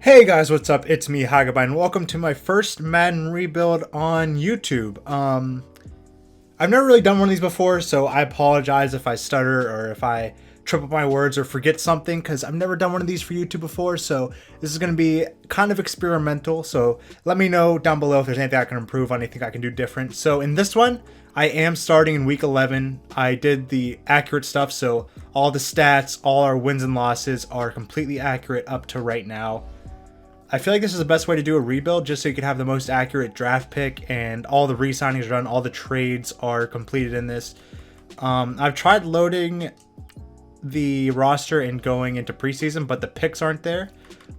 Hey guys, what's up? It's me, Hagabine. Welcome to my first Madden rebuild on YouTube. I've never really done one of these before, so I apologize if I stutter or if I trip up my words or forget something, because I've never done one of these for YouTube before, so this is going to be kind of experimental, so let me know down below if there's anything I can improve on, anything I can do different. So in this one, I am starting in week 11. I did the accurate stuff, so all the stats, all our wins and losses are completely accurate up to right now. I feel like this is the best way to do a rebuild, just so you can have the most accurate draft pick, and all the re-signings are done, all the trades are completed in this. I've tried loading the roster and going into preseason, but the picks aren't there.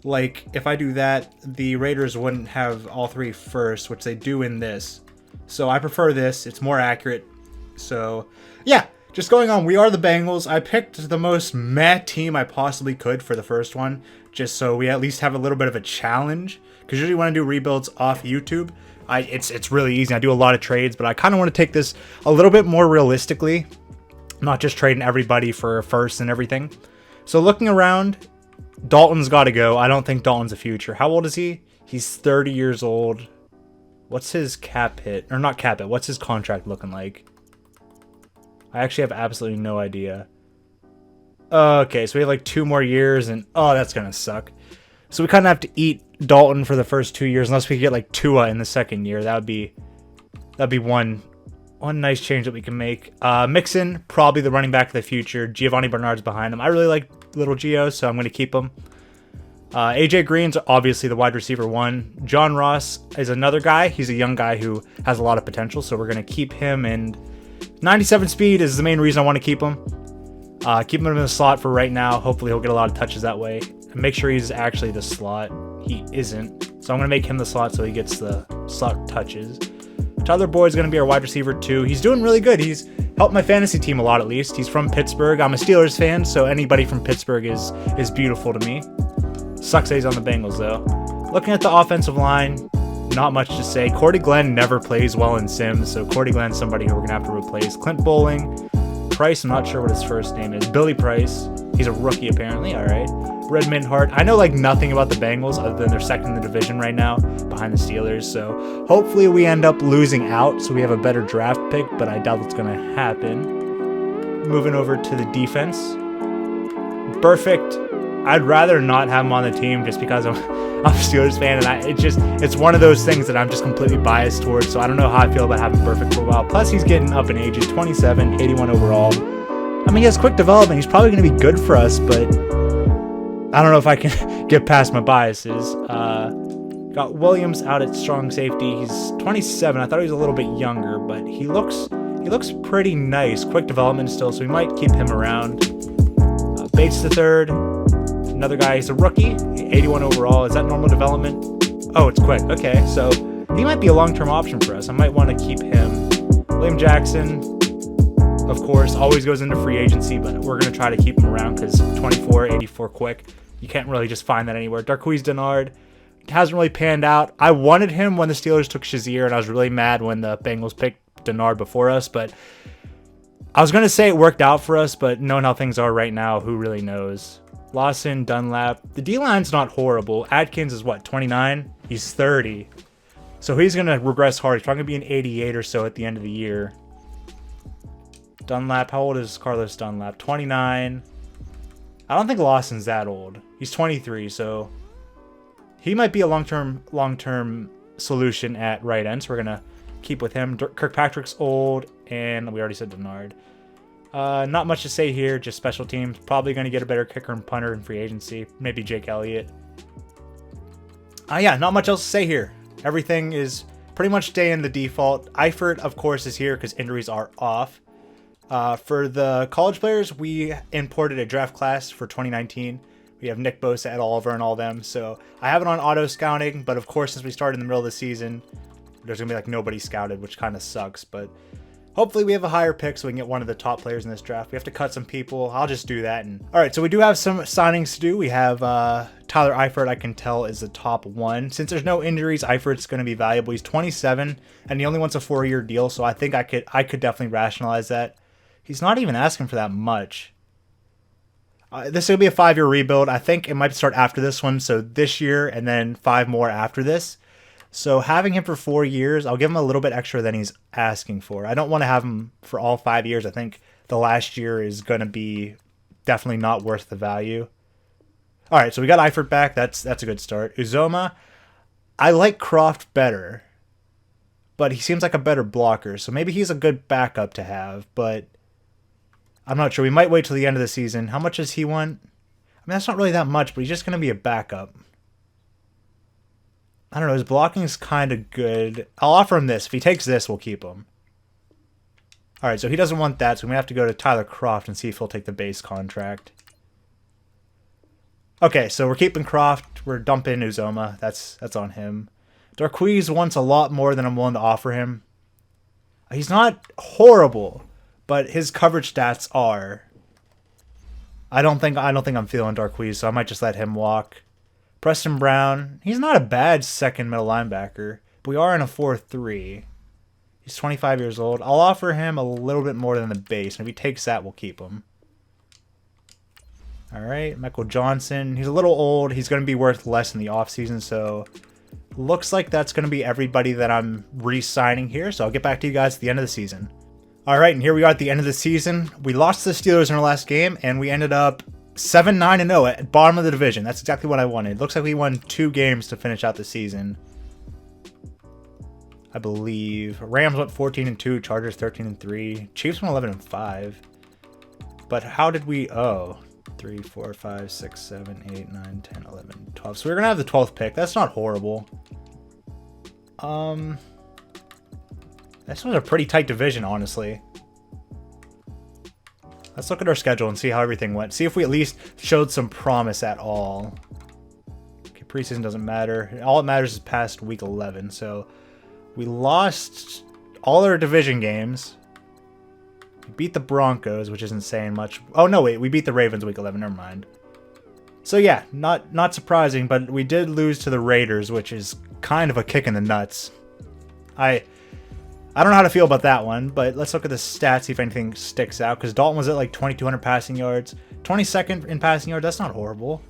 Like, if I do that, the Raiders wouldn't have all three first, which they do in this. So I prefer this, it's more accurate. So, yeah. Just going on, we are the Bengals. I picked the most meh team I possibly could for the first one, just so we at least have a little bit of a challenge. Because usually when I do rebuilds off YouTube, it's really easy. I do a lot of trades, but I kind of want to take this a little bit more realistically, not just trading everybody for first and everything. So looking around, Dalton's got to go. I don't think Dalton's a future. How old is he? He's 30 years old. What's his cap hit? Or not cap hit. What's his contract looking like? I actually have absolutely no idea. Okay, so we have like 2 more years, and oh, that's gonna suck. So we kind of have to eat Dalton for the first 2 years, unless we could get like Tua in the second year. That'd be one nice change that we can make. Mixon, probably the running back of the future. Giovanni Bernard's behind him. I really like little Gio, so I'm gonna keep him. AJ Green's obviously the wide receiver 1. John Ross is another guy. He's a young guy who has a lot of potential, so we're gonna keep him. And 97 speed is the main reason I want to keep him. Keep him in the slot for right now. Hopefully he'll get a lot of touches that way. And make sure he's actually the slot. He isn't. So I'm going to make him the slot so he gets the slot touches. Tyler Boyd's going to be our wide receiver 2. He's doing really good. He's helped my fantasy team a lot, at least. He's from Pittsburgh. I'm a Steelers fan, so anybody from Pittsburgh is beautiful to me. Sucks that he's on the Bengals, though. Looking at the offensive line, not much to say. Cordy Glenn never plays well in Sims, so Cordy Glenn's somebody who we're going to have to replace. Clint Bowling. Price, I'm not sure what his first name is. Billy Price. He's a rookie, apparently. All right. Redmond Hart. I know like nothing about the Bengals other than they're second in the division right now behind the Steelers. So hopefully we end up losing out so we have a better draft pick, but I doubt that's going to happen. Moving over to the defense. Perfect. I'd rather not have him on the team just because I'm a Steelers fan, and it's one of those things that I'm just completely biased towards, so I don't know how I feel about having Perfect for a while. Plus, he's getting up in age. He's 27, 81 overall. I mean, he has quick development. He's probably going to be good for us, but I don't know if I can get past my biases. Got Williams out at strong safety. He's 27. I thought he was a little bit younger, but he looks pretty nice. Quick development still, so we might keep him around. Bates the third. Another guy, he's a rookie, 81 overall. Is that normal development? Oh, it's quick. Okay, so he might be a long-term option for us. I might want to keep him. William Jackson, of course, always goes into free agency, but we're going to try to keep him around because 24, 84 quick. You can't really just find that anywhere. Darqueze Dennard hasn't really panned out. I wanted him when the Steelers took Shazier, and I was really mad when the Bengals picked Dennard before us, but I was going to say it worked out for us, but knowing how things are right now, who really knows? Lawson, Dunlap. The D-line's not horrible. Adkins is what, 29? He's 30. So he's going to regress hard. He's probably going to be an 88 or so at the end of the year. Dunlap, how old is Carlos Dunlap? 29. I don't think Lawson's that old. He's 23, so he might be a long-term solution at right end. So we're going to keep with him. Kirkpatrick's old, and we already said Dennard. Not much to say here, just special teams. Probably going to get a better kicker and punter in free agency. Maybe Jake Elliott. Yeah, not much else to say here. Everything is pretty much staying the default. Eifert, of course, is here because injuries are off. For the college players, we imported a draft class for 2019. We have Nick Bosa, Ed Oliver, and all them. So I have it on auto scouting, but of course, since we started in the middle of the season, there's going to be like nobody scouted, which kind of sucks, but hopefully we have a higher pick so we can get one of the top players in this draft. We have to cut some people. I'll just do that. All right, so we do have some signings to do. We have Tyler Eifert, I can tell, is the top one. Since there's no injuries, Eifert's going to be valuable. He's 27, and he only wants a 4-year deal, so I think I could definitely rationalize that. He's not even asking for that much. This is going to be a 5-year rebuild. I think it might start after this one. So this year and then 5 more after this. So having him for 4 years, I'll give him a little bit extra than he's asking for. I don't want to have him for all 5 years. I think the last year is going to be definitely not worth the value. All right, so we got Eifert back. That's a good start. Uzoma, I like Croft better, but he seems like a better blocker. So maybe he's a good backup to have, but I'm not sure. We might wait till the end of the season. How much does he want? I mean, that's not really that much, but he's just going to be a backup. I don't know. His blocking is kind of good. I'll offer him this. If he takes this, we'll keep him. All right, so he doesn't want that, so we have to go to Tyler Croft and see if he'll take the base contract. Okay, so we're keeping Croft. We're dumping Uzoma. That's on him. Darqueze wants a lot more than I'm willing to offer him. He's not horrible, but his coverage stats are. I don't think I'm feeling Darqueze, so I might just let him walk. Preston Brown, he's not a bad second middle linebacker, but we are in a 4-3. He's 25 years old. I'll offer him a little bit more than the base, and if he takes that, we'll keep him. All right, Michael Johnson. He's a little old. He's going to be worth less in the offseason, so looks like that's going to be everybody that I'm re-signing here, so I'll get back to you guys at the end of the season. All right, and here we are at the end of the season. We lost to the Steelers in our last game, and we ended up 7-9-0 at bottom of the division. That's exactly what I wanted. Looks like we won 2 games to finish out the season. I believe Rams went 14-2, Chargers 13-3, Chiefs went 11-5. But how did we? Oh, 3, 4, 5, 6, 7, 8, 9, 10, 11, 12. So we're gonna have the 12th pick. That's not horrible. This was a pretty tight division, honestly. Let's look at our schedule and see how everything went. See if we at least showed some promise at all. Okay, preseason doesn't matter. All that matters is past week 11. So we lost all our division games. We beat the Broncos, which isn't saying much. Oh, no, wait. We beat the Ravens week 11. Never mind. So, yeah, not surprising, but we did lose to the Raiders, which is kind of a kick in the nuts. I don't know how to feel about that one, but let's look at the stats, see if anything sticks out, because Dalton was at like 2,200 passing yards. 22nd in passing yards, that's not horrible.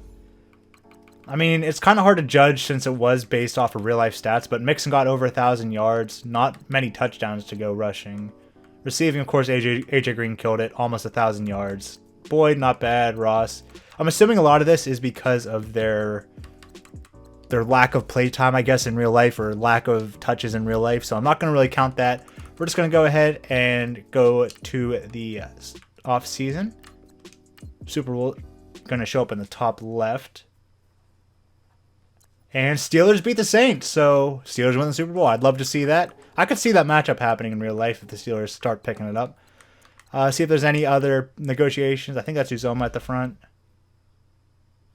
I mean, it's kind of hard to judge since it was based off of real-life stats, but Mixon got over 1,000 yards, not many touchdowns to go rushing. Receiving, of course, AJ Green killed it, almost 1,000 yards. Boyd, not bad. Ross. I'm assuming a lot of this is because of their lack of play time, I guess, in real life, or lack of touches in real life. So I'm not going to really count that. We're just going to go ahead and go to the off season. Super Bowl going to show up in the top left. And Steelers beat the Saints. So Steelers win the Super Bowl. I'd love to see that. I could see that matchup happening in real life if the Steelers start picking it up. See if there's any other negotiations. I think that's Uzoma at the front.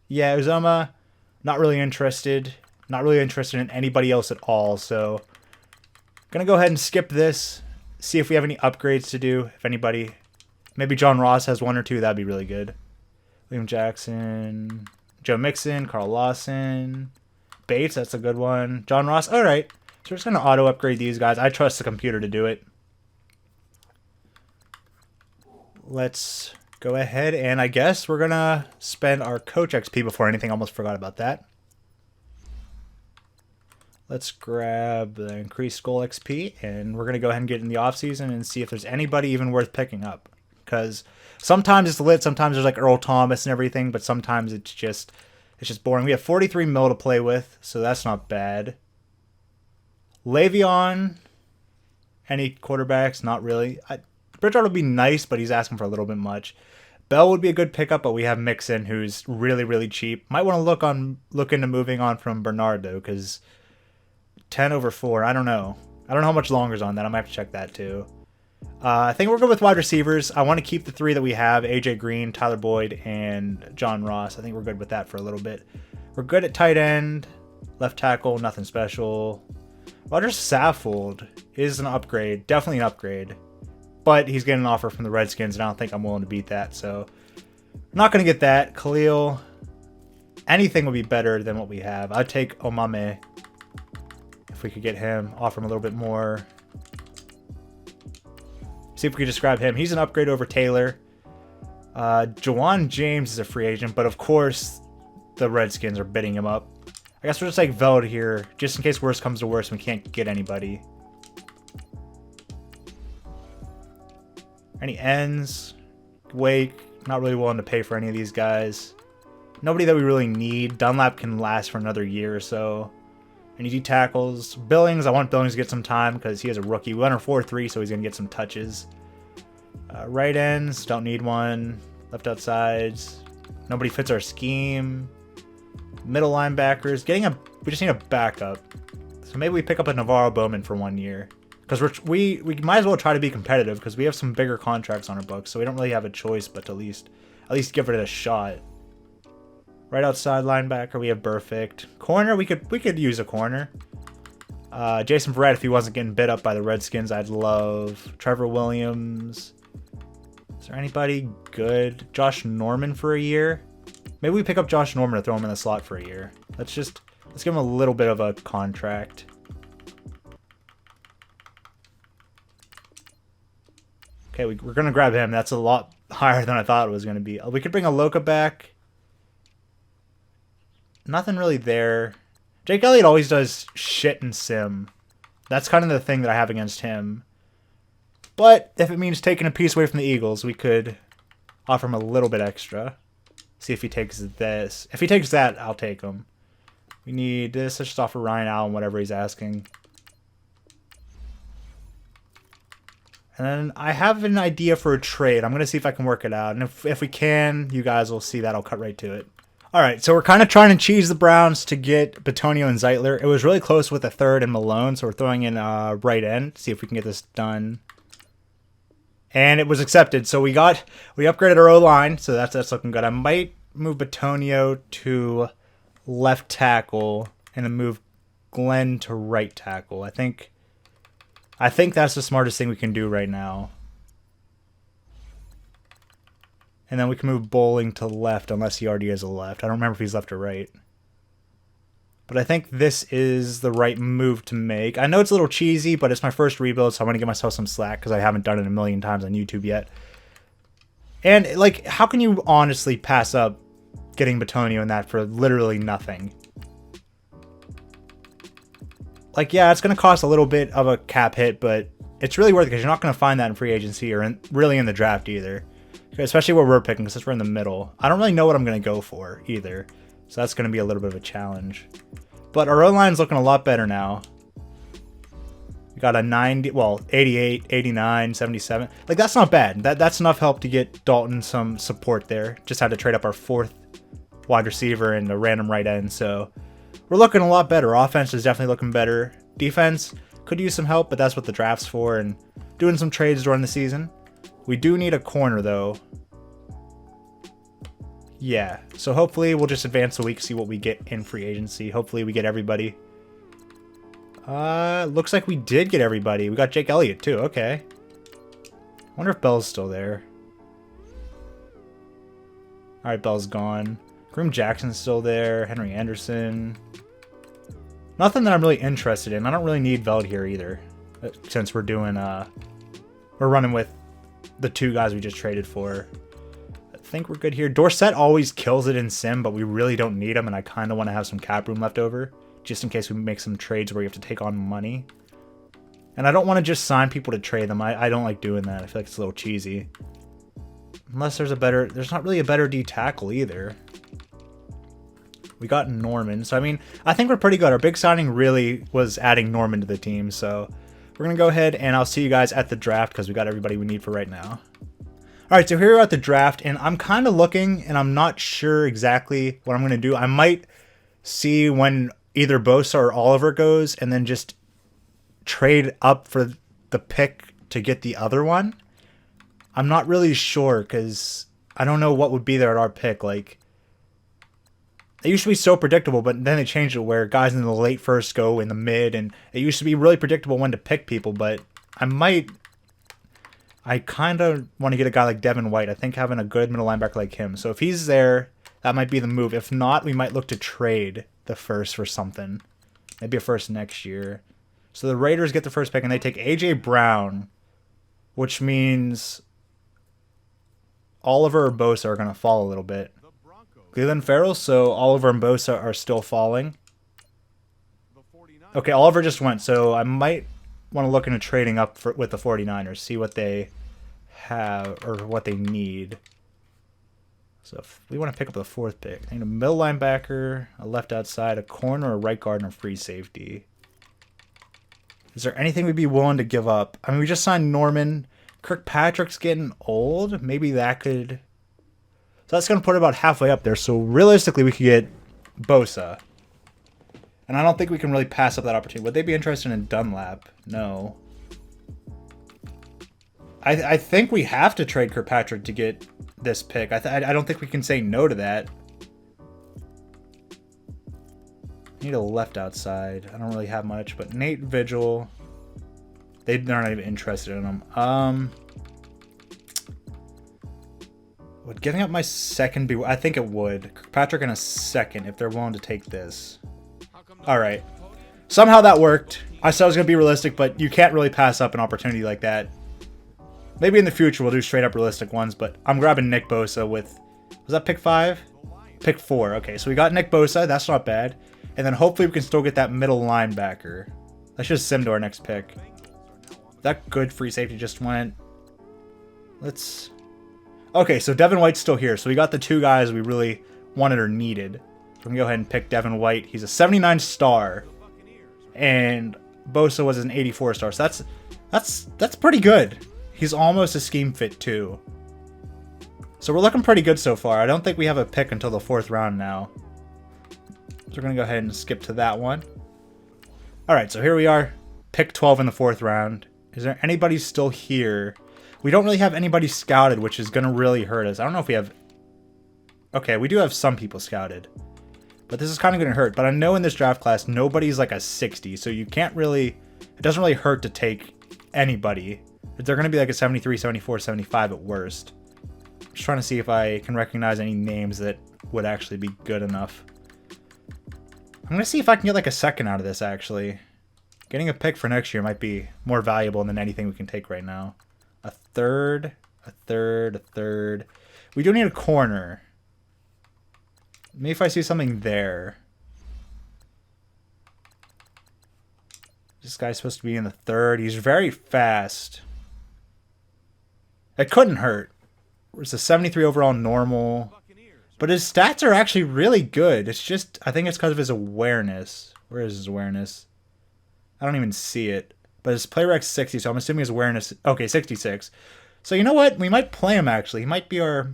Yeah, Uzoma. Not really interested. Not really interested in anybody else at all. So, gonna go ahead and skip this. See if we have any upgrades to do. If anybody, maybe John Ross has 1 or 2. That'd be really good. Liam Jackson, Joe Mixon, Carl Lawson, Bates. That's a good one. John Ross. All right. So we're just gonna auto upgrade these guys. I trust the computer to do it. Let's go ahead, and I guess we're going to spend our coach XP before anything. Almost forgot about that. Let's grab the increased goal XP, and we're going to go ahead and get in the offseason and see if there's anybody even worth picking up. Because sometimes it's lit, sometimes there's like Earl Thomas and everything, but sometimes it's just boring. We have 43 mil to play with, so that's not bad. Le'Veon, any quarterbacks? Not really. Bridgewater would be nice, but he's asking for a little bit much. Bell would be a good pickup, but we have Mixon, who's really, really cheap. Might want to look into moving on from Bernard, though, because 10/4, I don't know. I don't know how much longer is on that. I might have to check that, too. I think we're good with wide receivers. I want to keep the 3 that we have, AJ Green, Tyler Boyd, and John Ross. I think we're good with that for a little bit. We're good at tight end. Left tackle, nothing special. Roger Saffold is an upgrade. Definitely an upgrade. But he's getting an offer from the Redskins, and I don't think I'm willing to beat that. So I'm not going to get that. Khalil, anything would be better than what we have. I'd take Omame if we could get him. Offer him a little bit more. See if we could just grab him. He's an upgrade over Taylor. Jawan James is a free agent, but of course the Redskins are bidding him up. I guess we'll just take Veld here, just in case worse comes to worse and we can't get anybody. Any ends? Wake, not really willing to pay for any of these guys. Nobody that we really need. Dunlap can last for another year or so. Any D tackles? Billings, I want Billings to get some time because he is a rookie. We went our 4-3, so he's going to get some touches. Right ends, don't need one. Left outsides, nobody fits our scheme. Middle linebackers, we just need a backup. So maybe we pick up a Navarro Bowman for 1 year. Because we might as well try to be competitive because we have some bigger contracts on our books, so we don't really have a choice but to at least give it a shot. Right outside linebacker, we have Perfect. Corner, we could use a corner. Jason Verrett, if he wasn't getting bid up by the Redskins, I'd love. Trevor Williams. Is there anybody good? Josh Norman for a year? Maybe we pick up Josh Norman to throw him in the slot for a year. Let's give him a little bit of a contract. Okay, we're going to grab him. That's a lot higher than I thought it was going to be. We could bring a Loka back. Nothing really there. Jake Elliott always does shit in sim. That's kind of the thing that I have against him. But if it means taking a piece away from the Eagles, we could offer him a little bit extra. See if he takes this. If he takes that, I'll take him. We need this. Let's just offer Ryan Allen whatever he's asking. And then I have an idea for a trade. I'm going to see if I can work it out. And if we can, you guys will see that. I'll cut right to it. All right, so we're kind of trying to cheese the Browns to get Bitonio and Zeitler. It was really close with a third and Malone, so we're throwing in right end. See if we can get this done. And it was accepted. So we upgraded our O-line, so that's looking good. I might move Bitonio to left tackle and then move Glenn to right tackle. I think that's the smartest thing we can do right now. And then we can move Bowling to left unless he already is a left. I don't remember if he's left or right. But I think this is the right move to make. I know it's a little cheesy, but it's my first rebuild, so I'm going to give myself some slack because I haven't done it a million times on YouTube yet. And, like, how can you honestly pass up getting Bitonio in that for literally nothing? Like, yeah, it's going to cost a little bit of a cap hit, but it's really worth it because you're not going to find that in free agency or really in the draft either. Especially where we're picking, since we're in the middle. I don't really know what I'm going to go for either. So that's going to be a little bit of a challenge. But our O-line's looking a lot better now. We got a 90, well, 88, 89, 77. Like, that's not bad. That's enough help to get Dalton some support there. Just had to trade up our 4th wide receiver and a random right end. So we're looking a lot better. Offense is definitely looking better. Defense could use some help, but that's what the draft's for. And doing some trades during the season. We do need a corner, though. Yeah, so hopefully we'll just advance a week, see what we get in free agency. Hopefully we get everybody. Looks like we did get everybody. We got Jake Elliott, too. Okay. Wonder if Bell's still there. Alright, Bell's gone. Groom Jackson's still there. Henry Anderson. Nothing that I'm really interested in. I don't really need Veld here either. Since we're doing, we're running with the 2 guys we just traded for. I think we're good here. Dorsett always kills it in sim, but we really don't need him, and I kind of want to have some cap room left over, just in case we make some trades where we have to take on money. And I don't want to just sign people to trade them. I don't like doing that. I feel like it's a little cheesy. Unless there's not really a better D tackle either. We got Norman, so I mean, I think we're pretty good. Our big signing really was adding Norman to the team, so we're going to go ahead and I'll see you guys at the draft because we got everybody we need for right now. Alright, so here we're at the draft, and I'm kind of looking, and I'm not sure exactly what I'm going to do. I might see when either Bosa or Oliver goes, and then just trade up for the pick to get the other one. I'm not really sure, because I don't know what would be there at our pick. Like, it used to be so predictable, but then they changed it where guys in the late first go in the mid, and it used to be really predictable when to pick people, but I kind of want to get a guy like Devin White. I think having a good middle linebacker like him. So if he's there, that might be the move. If not, we might look to trade the first for something. Maybe a first next year. So the Raiders get the first pick, and they take A.J. Brown, which means Oliver or Bosa are going to fall a little bit. Cleveland Farrell, so Oliver and Bosa are still falling. Okay, Oliver just went, so I might want to look into trading up with the 49ers, see what they have or what they need. So if we want to pick up the 4th pick, I need a middle linebacker, a left outside, a corner, a right guard, and a free safety. Is there anything we'd be willing to give up? I mean, we just signed Norman. Kirkpatrick's getting old. Maybe that could... So that's going to put it about halfway up there. So realistically, we could get Bosa. And I don't think we can really pass up that opportunity. Would they be interested in Dunlap? No. I think we have to trade Kirkpatrick to get this pick. I don't think we can say no to that. Need a left outside. I don't really have much, but Nate Vigil. They're not even interested in him. Would giving up my second be... I think it would. Kirkpatrick in a second if they're willing to take this. Alright. Somehow that worked. I said it was going to be realistic, but you can't really pass up an opportunity like that. Maybe in the future we'll do straight up realistic ones, but I'm grabbing Nick Bosa with... Was that pick 5? Pick 4. Okay, so we got Nick Bosa. That's not bad. And then hopefully we can still get that middle linebacker. Let's just sim to our next pick. That good free safety just went. Let's... Okay, so Devin White's still here. So we got the 2 guys we really wanted or needed. So we can go ahead and pick Devin White. He's a 79 star. And Bosa was an 84 star. So that's pretty good. He's almost a scheme fit too. So we're looking pretty good so far. I don't think we have a pick until the 4th round now. So we're going to go ahead and skip to that one. Alright, so here we are. Pick 12 in the 4th round. Is there anybody still here? We don't really have anybody scouted, which is going to really hurt us. I don't know if we have... Okay, we do have some people scouted. But this is kind of going to hurt. But I know in this draft class, nobody's like a 60. So you can't really... It doesn't really hurt to take anybody. They're going to be like a 73, 74, 75 at worst. I'm just trying to see if I can recognize any names that would actually be good enough. I'm going to see if I can get like a second out of this, actually. Getting a pick for next year might be more valuable than anything we can take right now. A third, a third, a third. We do need a corner. Maybe if I see something there. This guy's supposed to be in the 3rd. He's very fast. It couldn't hurt. It's a 73 overall normal. But his stats are actually really good. It's just, I think it's because of his awareness. Where is his awareness? I don't even see it. But his play rec's 60, so I'm assuming his awareness... Okay, 66. So you know what? We might play him, actually. He might be our...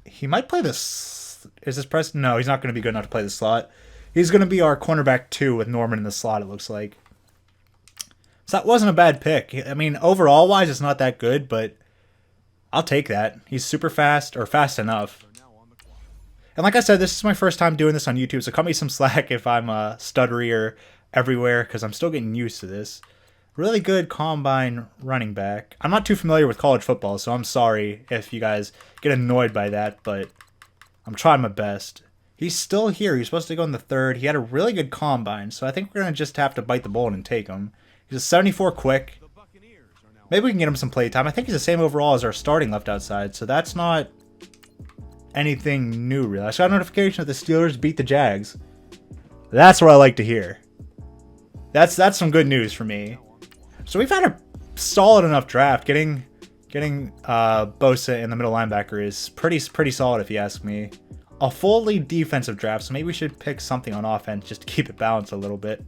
He might play this... Is this press? No, he's not going to be good enough to play the slot. He's going to be our cornerback 2 with Norman in the slot, it looks like. So that wasn't a bad pick. I mean, overall-wise, it's not that good, but I'll take that. He's super fast, or fast enough. And like I said, this is my first time doing this on YouTube, so cut me some slack if I'm stuttery or everywhere, because I'm still getting used to this. Really good combine running back. I'm not too familiar with college football, so I'm sorry if you guys get annoyed by that, but I'm trying my best. He's still here. He's supposed to go in the 3rd. He had a really good combine, so I think we're going to just have to bite the bullet and take him. He's a 74 quick. Maybe we can get him some play time. I think he's the same overall as our starting left outside, so that's not anything new, really. I just got a notification that the Steelers beat the Jags. That's what I like to hear. That's some good news for me. So we've had a solid enough draft. Getting Bosa in the middle linebacker is pretty solid if you ask me. A fully defensive draft, so maybe we should pick something on offense just to keep it balanced a little bit.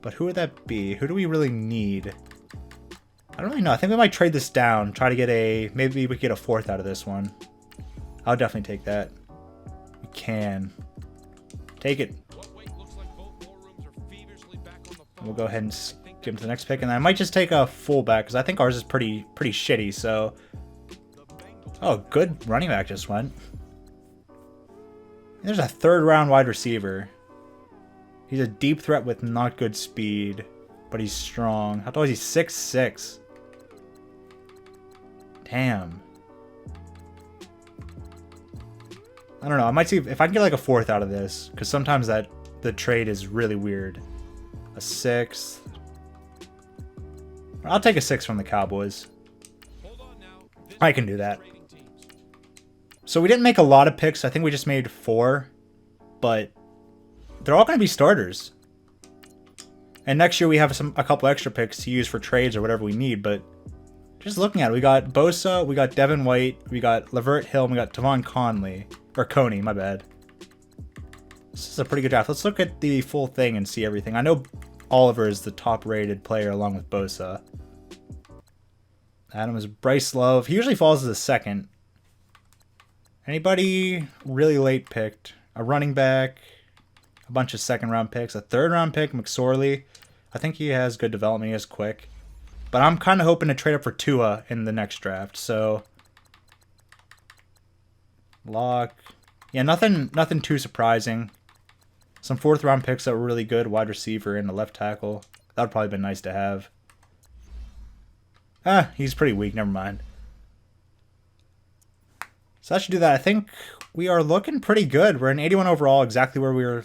But who would that be? Who do we really need? I don't really know. I think we might trade this down. Try to get a... Maybe we could get a 4th out of this one. I'll definitely take that. We can. Take it. We'll go ahead and skip to the next pick. And I might just take a fullback because I think ours is pretty shitty. So... Oh, good running back just went. There's a 3rd round wide receiver. He's a deep threat with not good speed, but he's strong. How tall is he? 6'6". Damn. I don't know. I might see if I can get like a 4th out of this, because sometimes the trade is really weird. A 6th. I'll take a 6 from the Cowboys. I can do that. So we didn't make a lot of picks. I think we just made 4. But they're all going to be starters. And next year we have a couple extra picks to use for trades or whatever we need. But just looking at it, we got Bosa, we got Devin White, we got Lavert Hill, and we got Tavon Conley. Or Coney, my bad. This is a pretty good draft. Let's look at the full thing and see everything. I know Oliver is the top-rated player along with Bosa. Adam is Bryce Love. He usually falls as a second. Anybody really late picked? A running back, a bunch of second-round picks, a third-round pick, McSorley. I think he has good development. He is quick. But I'm kind of hoping to trade up for Tua in the next draft. So, Lock. Yeah, nothing too surprising. Some 4th-round picks that were really good. Wide receiver and the left tackle. That would probably been nice to have. He's pretty weak. Never mind. So that should do that. I think we are looking pretty good. We're an 81 overall, exactly where we were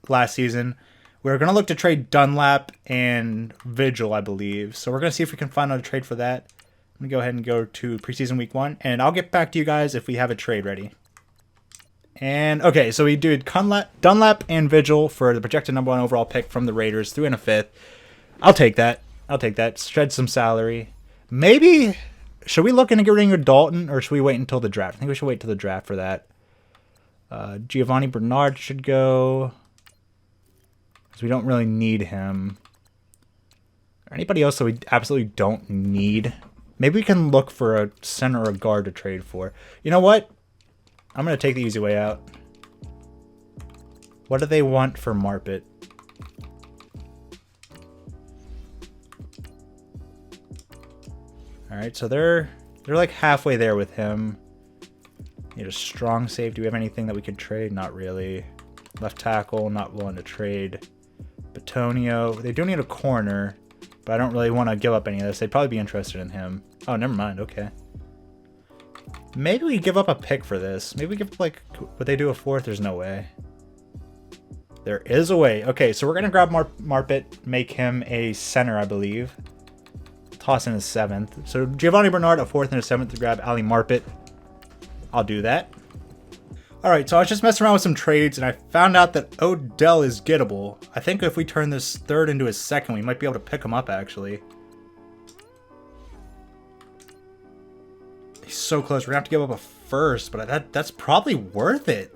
last season. We're going to look to trade Dunlap and Vigil, I believe. So we're going to see if we can find a trade for that. I'm going to go ahead and go to preseason week 1. And I'll get back to you guys if we have a trade ready. And, okay, so we did Dunlap and Vigil for the projected #1 overall pick from the Raiders, 3 and a 5th. I'll take that. Shred some salary. Maybe, should we look into getting rid of Dalton, or should we wait until the draft? I think we should wait till the draft for that. Giovanni Bernard should go, because we don't really need him. Or anybody else that we absolutely don't need? Maybe we can look for a center or a guard to trade for. You know what? I'm going to take the easy way out. What do they want for Marpet? Alright, so they're like halfway there with him. Need a strong safety. Do we have anything that we could trade? Not really. Left tackle, not willing to trade. Batonio. They do need a corner, but I don't really want to give up any of this. They'd probably be interested in him. Oh, never mind. Okay. Maybe we give up a pick for this. Maybe we give up, like, would they do a 4th? There's no way. There is a way. Okay, so we're going to grab Marpet, make him a center, I believe. Toss in a 7th. So Giovanni Bernard, a 4th and a 7th to grab Ali Marpet. I'll do that. Alright, so I was just messing around with some trades, and I found out that Odell is gettable. I think if we turn this 3rd into a 2nd, we might be able to pick him up, actually. He's so close. We're going to have to give up a 1st, but that's probably worth it.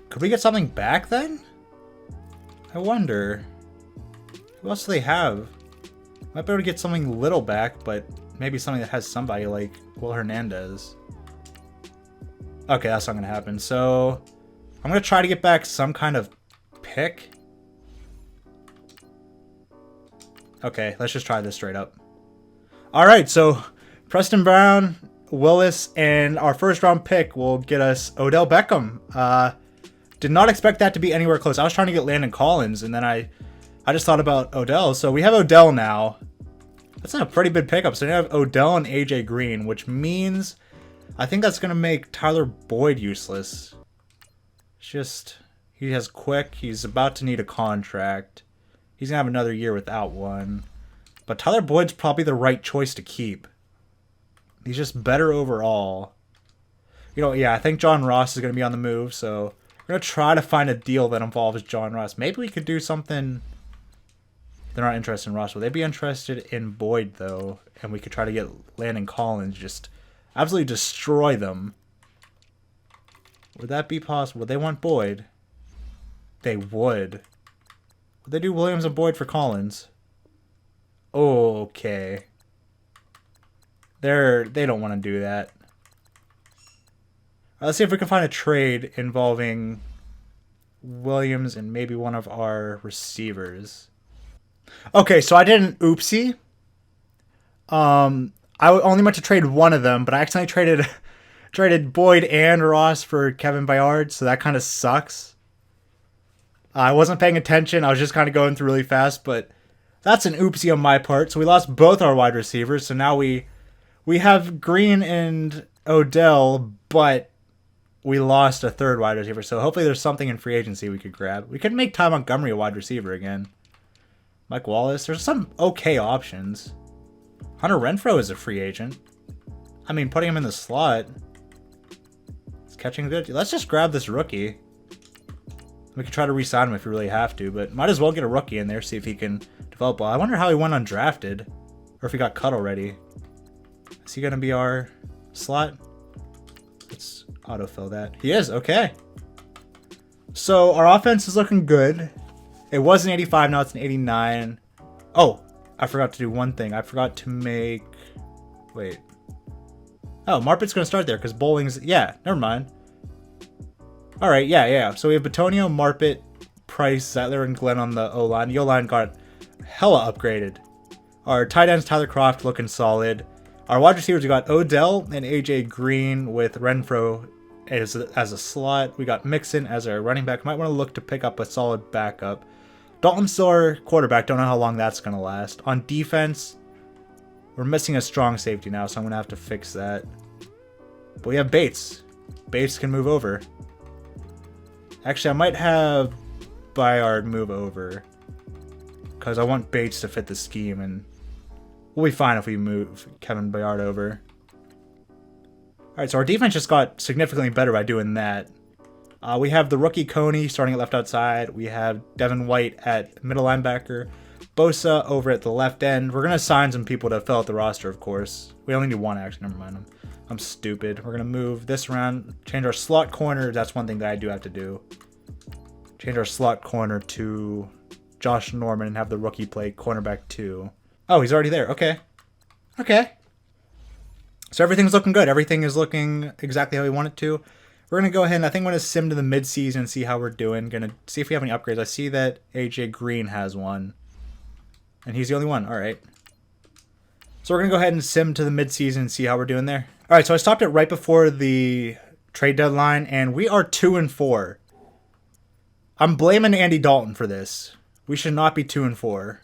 Could we get something back then? I wonder. Who else do they have? Might be able to get something little back, but maybe something that has somebody like Will Hernandez. Okay, that's not going to happen. So I'm going to try to get back some kind of pick. Okay, let's just try this straight up. All right, so Preston Brown, Willis, and our 1st-round pick will get us Odell Beckham. Did not expect that to be anywhere close. I was trying to get Landon Collins, and then I just thought about Odell. So we have Odell now. That's a pretty big pickup. So we have Odell and AJ Green, which means I think that's going to make Tyler Boyd useless. It's just, he has quick. He's about to need a contract. He's going to have another year without one. But Tyler Boyd's probably the right choice to keep. He's just better overall. You know, yeah, I think John Ross is going to be on the move, so we're going to try to find a deal that involves John Ross. Maybe we could do something. They're not interested in Ross. Will they be interested in Boyd, though? And we could try to get Landon Collins, just absolutely destroy them. Would that be possible? Would they want Boyd? They would. Would they do Williams and Boyd for Collins? Okay. They don't want to do that. Let's see if we can find a trade involving Williams and maybe one of our receivers. Okay, so I did an oopsie. I only meant to trade one of them, but I accidentally traded Boyd and Ross for Kevin Byard, so that kind of sucks. I wasn't paying attention. I was just kind of going through really fast, but that's an oopsie on my part. So we lost both our wide receivers, so now we have Green and Odell, but we lost a 3rd wide receiver. So hopefully there's something in free agency we could grab. We could make Ty Montgomery a wide receiver again. Mike Wallace. There's some okay options. Hunter Renfrow is a free agent. I mean, putting him in the slot. He's catching good. Let's just grab this rookie. We could try to re-sign him if we really have to, but might as well get a rookie in there, see if he can develop well. I wonder how he went undrafted, or if he got cut already. Is he going to be our slot? Let's autofill that. He is, okay. So our offense is looking good. It was an 85, now it's an 89. Oh, I forgot to do one thing. I forgot to make... Wait. Oh, Marpet's going to start there because Bowling's... Yeah, never mind. All right, yeah. So we have Batonio, Marpet, Price, Zettler, and Glenn on the O-line. The O-line got hella upgraded. Our tight ends, Tyler Croft, looking solid. Our wide receivers, we got Odell and AJ Green with Renfro as a slot. We got Mixon as our running back. Might want to look to pick up a solid backup. Dalton's still our quarterback. Don't know how long that's going to last. On defense, we're missing a strong safety now, so I'm going to have to fix that. But we have Bates. Bates can move over. Actually, I might have Byard move over because I want Bates to fit the scheme, and we'll be fine if we move Kevin Byard over. All right, so our defense just got significantly better by doing that. We have the rookie Coney starting at left outside. We have Devin White at middle linebacker. Bosa over at the left end. We're going to assign some people to fill out the roster, of course. We only need one, actually. Never mind. I'm stupid. We're going to move this around. Change our slot corner. That's one thing that I do have to do. Change our slot corner to Josh Norman and have the rookie play cornerback 2. Oh, he's already there. Okay. So everything's looking good. Everything is looking exactly how we want it to. We're going to go ahead and I think I'm going to sim to the midseason and see how we're doing. Going to see if we have any upgrades. I see that AJ Green has one. And he's the only one. All right. So we're going to go ahead and sim to the midseason and see how we're doing there. All right, so I stopped it right before the trade deadline, and we are 2-4. I'm blaming Andy Dalton for this. We should not be 2-4.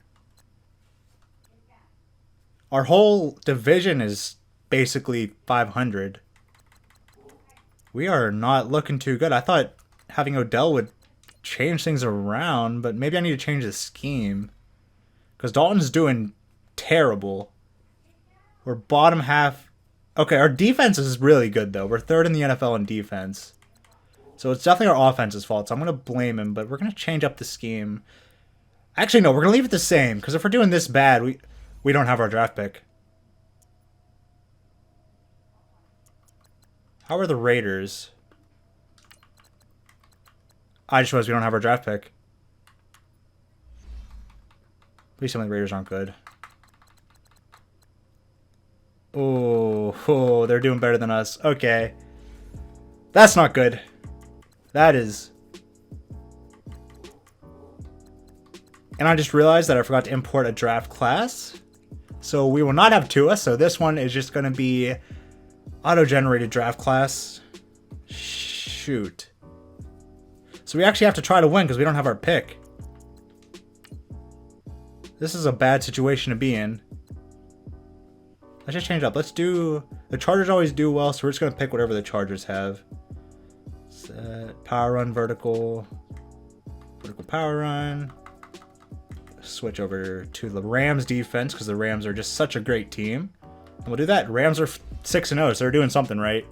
Our whole division is basically 500. We are not looking too good. I thought having Odell would change things around, but maybe I need to change the scheme. Because Dalton's doing terrible. We're bottom half. Okay, our defense is really good, though. We're third in the NFL in defense. So it's definitely our offense's fault. So I'm going to blame him, but we're going to change up the scheme. Actually, no, we're going to leave it the same. Because if we're doing this bad, we don't have our draft pick. How are the Raiders? I just realized we don't have our draft pick. At least some of the Raiders aren't good. Oh, they're doing better than us. Okay. That's not good. That is. And I just realized that I forgot to import a draft class. So we will not have Tua. So this one is just going to be auto-generated draft class. Shoot. So we actually have to try to win because we don't have our pick. This is a bad situation to be in. Let's just change it up. Let's do... The Chargers always do well, so we're just going to pick whatever the Chargers have. Set, power run, vertical. Vertical power run. Switch over to the Rams defense, because the Rams are just such a great team. And we'll do that. Rams are 6-0, so they're doing something right.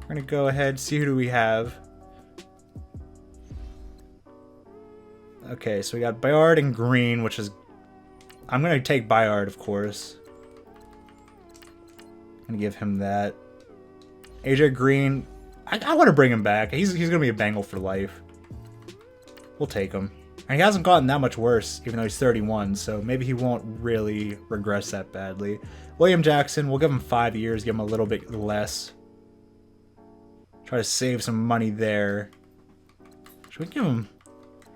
We're going to go ahead, see who do we have. Okay, so we got Byard and Green, which is... I'm going to take Byard, of course. I'm going to give him that. AJ Green, I want to bring him back. He's going to be a Bengal for life. We'll take him. And he hasn't gotten that much worse, even though he's 31, so maybe he won't really regress that badly. William Jackson, we'll give him 5 years, give him a little bit less. Try to save some money there. Should we give him...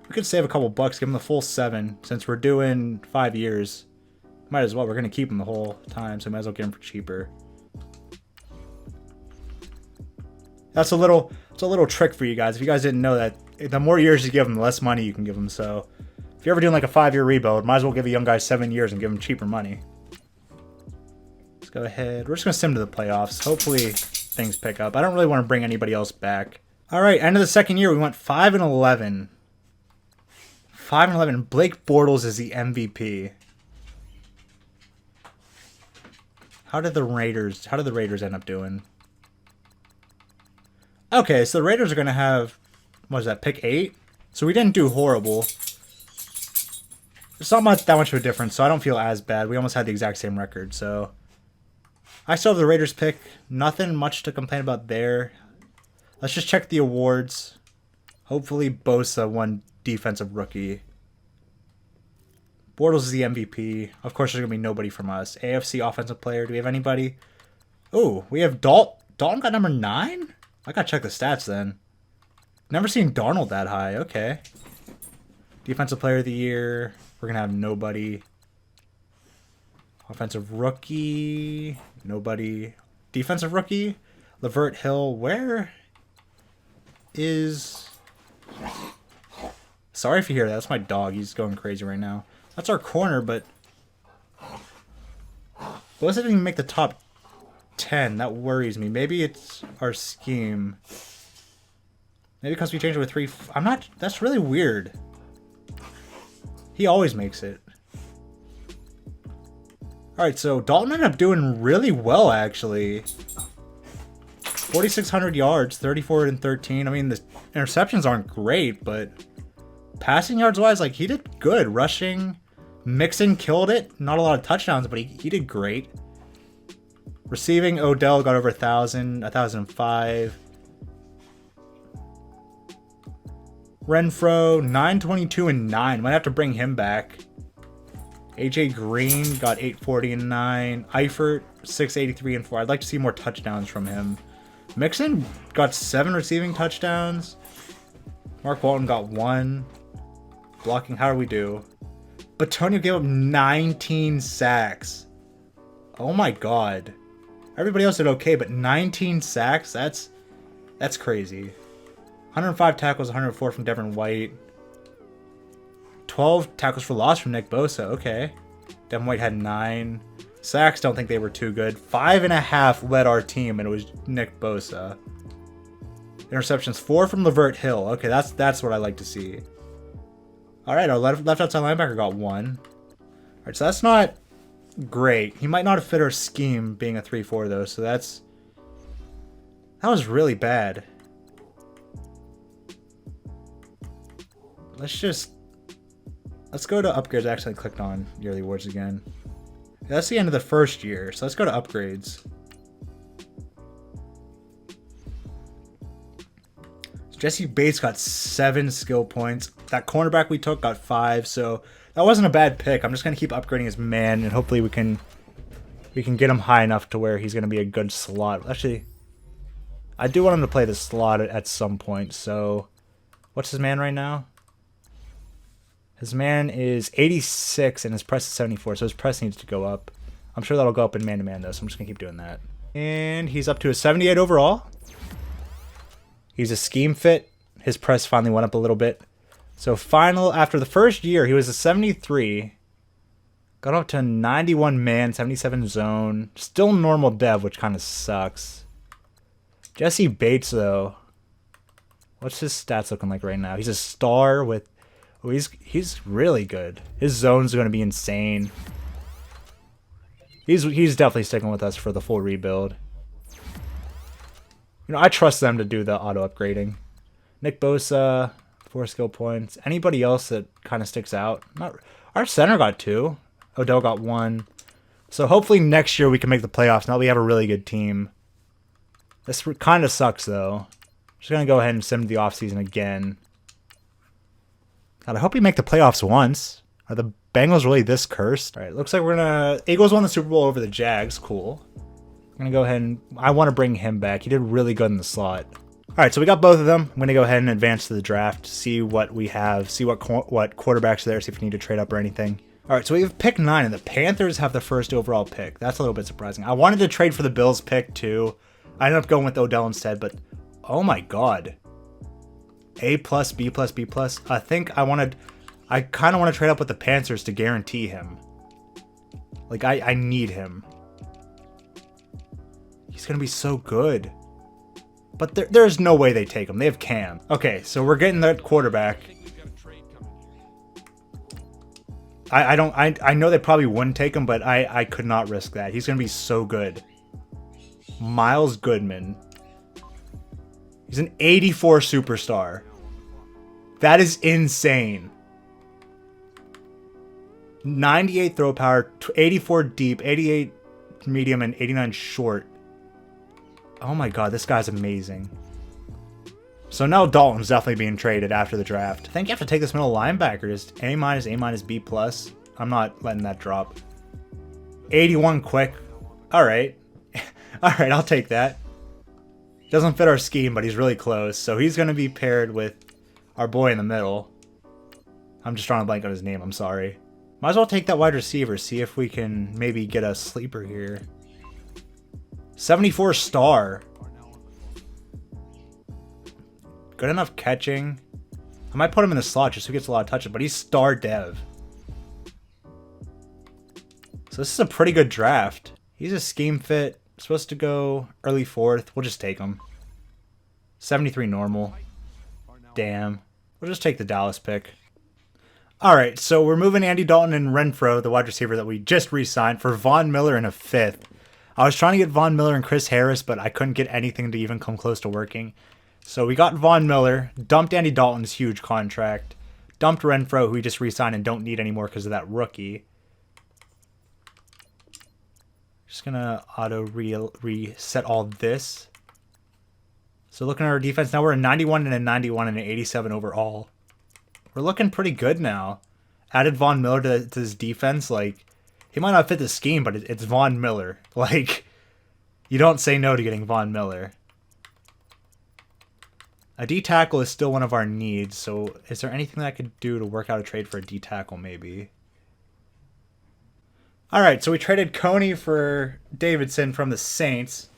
We could save a couple bucks, give him the full 7, since we're doing 5 years. Might as well, we're going to keep him the whole time, so might as well get him for cheaper. That's a little trick for you guys. If you guys didn't know that, the more years you give them, the less money you can give them. So if you're ever doing like a 5-year rebuild, might as well give a young guy 7 years and give him cheaper money. Let's go ahead. We're just going to sim to the playoffs. Hopefully things pick up. I don't really want to bring anybody else back. All right, end of the second year, we went 5-11. 5-11. Blake Bortles is the MVP. How did the Raiders end up doing? Okay, so the Raiders are going to have, what is that, pick 8? So we didn't do horrible. It's not that much of a difference, so I don't feel as bad. We almost had the exact same record, so I still have the Raiders pick. Nothing much to complain about there. Let's just check the awards. Hopefully Bosa won Defensive Rookie. Bortles is the MVP. Of course, there's going to be nobody from us. AFC Offensive Player. Do we have anybody? Oh, we have Dalton. Dalton got number 9? I got to check the stats then. Never seen Darnold that high. Okay. Defensive Player of the Year. We're going to have nobody. Offensive Rookie. Nobody. Defensive Rookie. Lavert Hill. Where is... Sorry if you hear that. That's my dog. He's going crazy right now. That's our corner, but... Bosa didn't even make the top 10. That worries me. Maybe it's our scheme. Maybe because we changed it with 3... I'm not... That's really weird. He always makes it. Alright, so Dalton ended up doing really well, actually. 4,600 yards, 34 and 13. I mean, the interceptions aren't great, but passing yards wise, like, he did good. Rushing, Mixon killed it. Not a lot of touchdowns, but he did great. Receiving, Odell got over 1,000, 1,005. Renfro, 922 and 9. Might have to bring him back. AJ Green got 840 and 9. Eifert, 683 and 4. I'd like to see more touchdowns from him. Mixon got 7 receiving touchdowns. Mark Walton got 1. Blocking, how do we do? Batonio gave up 19 sacks. Oh my god. Everybody else did okay, but 19 sacks? That's crazy. 105 tackles, 104 from Devin White. 12 tackles for loss from Nick Bosa. Okay. Devin White had 9. Sacks, don't think they were too good. 5.5 led our team, and it was Nick Bosa. Interceptions, 4 from Lavert Hill. Okay, that's what I like to see. Alright, our left outside linebacker got 1. Alright, so that's not great. He might not have fit our scheme being a 3-4, though, so that was really bad. Let's go to upgrades. I actually clicked on yearly awards again. That's the end of the first year, so let's go to upgrades. So Jesse Bates got 7 skill points. That cornerback we took got 5, so that wasn't a bad pick. I'm just going to keep upgrading his man, and hopefully we can get him high enough to where he's going to be a good slot. Actually, I do want him to play the slot at some point, so what's his man right now? His man is 86 and his press is 74, so his press needs to go up. I'm sure that'll go up in man-to-man though, so I'm just going to keep doing that. And he's up to a 78 overall. He's a scheme fit. His press finally went up a little bit. So after the first year, he was a 73. Got up to 91 man, 77 zone. Still normal dev, which kind of sucks. Jesse Bates though. What's his stats looking like right now? He's a star with... Oh, he's really good. His zone's going to be insane. He's definitely sticking with us for the full rebuild. You know, I trust them to do the auto upgrading. Nick Bosa, 4 skill points. Anybody else that kind of sticks out? Our center got 2. Odell got 1. So hopefully next year we can make the playoffs. Now we have a really good team. This kind of sucks though. Just going to go ahead and send the offseason again. God, I hope we make the playoffs once. Are the Bengals really this cursed? All right, looks like we're going to... Eagles won the Super Bowl over the Jags. Cool. I'm going to go ahead and... I want to bring him back. He did really good in the slot. All right, so we got both of them. I'm going to go ahead and advance to the draft, see what we have, see what quarterbacks are there, see if we need to trade up or anything. All right, so we have pick 9, and the Panthers have the first overall pick. That's a little bit surprising. I wanted to trade for the Bills pick, too. I ended up going with Odell instead, but... Oh, my God. A+, B+, B+. I think I kind of want to trade up with the Panthers to guarantee him. Like, I need him. He's going to be so good. But there's no way they take him. They have Cam. Okay, so we're getting that quarterback. I know they probably wouldn't take him, but I could not risk that. He's gonna be so good. Miles Goodman. He's an 84 superstar. That is insane. 98 throw power, 84 deep, 88 medium, and 89 short. Oh my god, this guy's amazing. So now Dalton's definitely being traded after the draft. I think you have to take this middle linebacker. Just A minus, A minus, B plus. I'm not letting that drop. 81 quick. Alright. Alright, I'll take that. Doesn't fit our scheme, but he's really close. So he's going to be paired with our boy in the middle. I'm just drawing a blank on his name. I'm sorry. Might as well take that wide receiver. See if we can maybe get a sleeper here. 74 star. Good enough catching. I might put him in the slot just so he gets a lot of touches, but he's star dev. So this is a pretty good draft. He's a scheme fit. Supposed to go early 4th. We'll just take him. 73 normal. Damn. We'll just take the Dallas pick. Alright, so we're moving Andy Dalton and Renfro, the wide receiver that we just re-signed, for Von Miller in a 5th. I was trying to get Von Miller and Chris Harris, but I couldn't get anything to even come close to working. So we got Von Miller, dumped Andy Dalton's huge contract, dumped Renfro, who we just re-signed and don't need anymore because of that rookie. Just gonna auto reset all this. So looking at our defense now, we're a 91 and a 91 and an 87 overall. We're looking pretty good now. Added Von Miller to this defense. Like, he might not fit the scheme, but it's Von Miller. Like, you don't say no to getting Von Miller. A D tackle is still one of our needs. So is there anything that I could do to work out a trade for a D tackle maybe? Alright, so we traded Coney for Davidson from the Saints.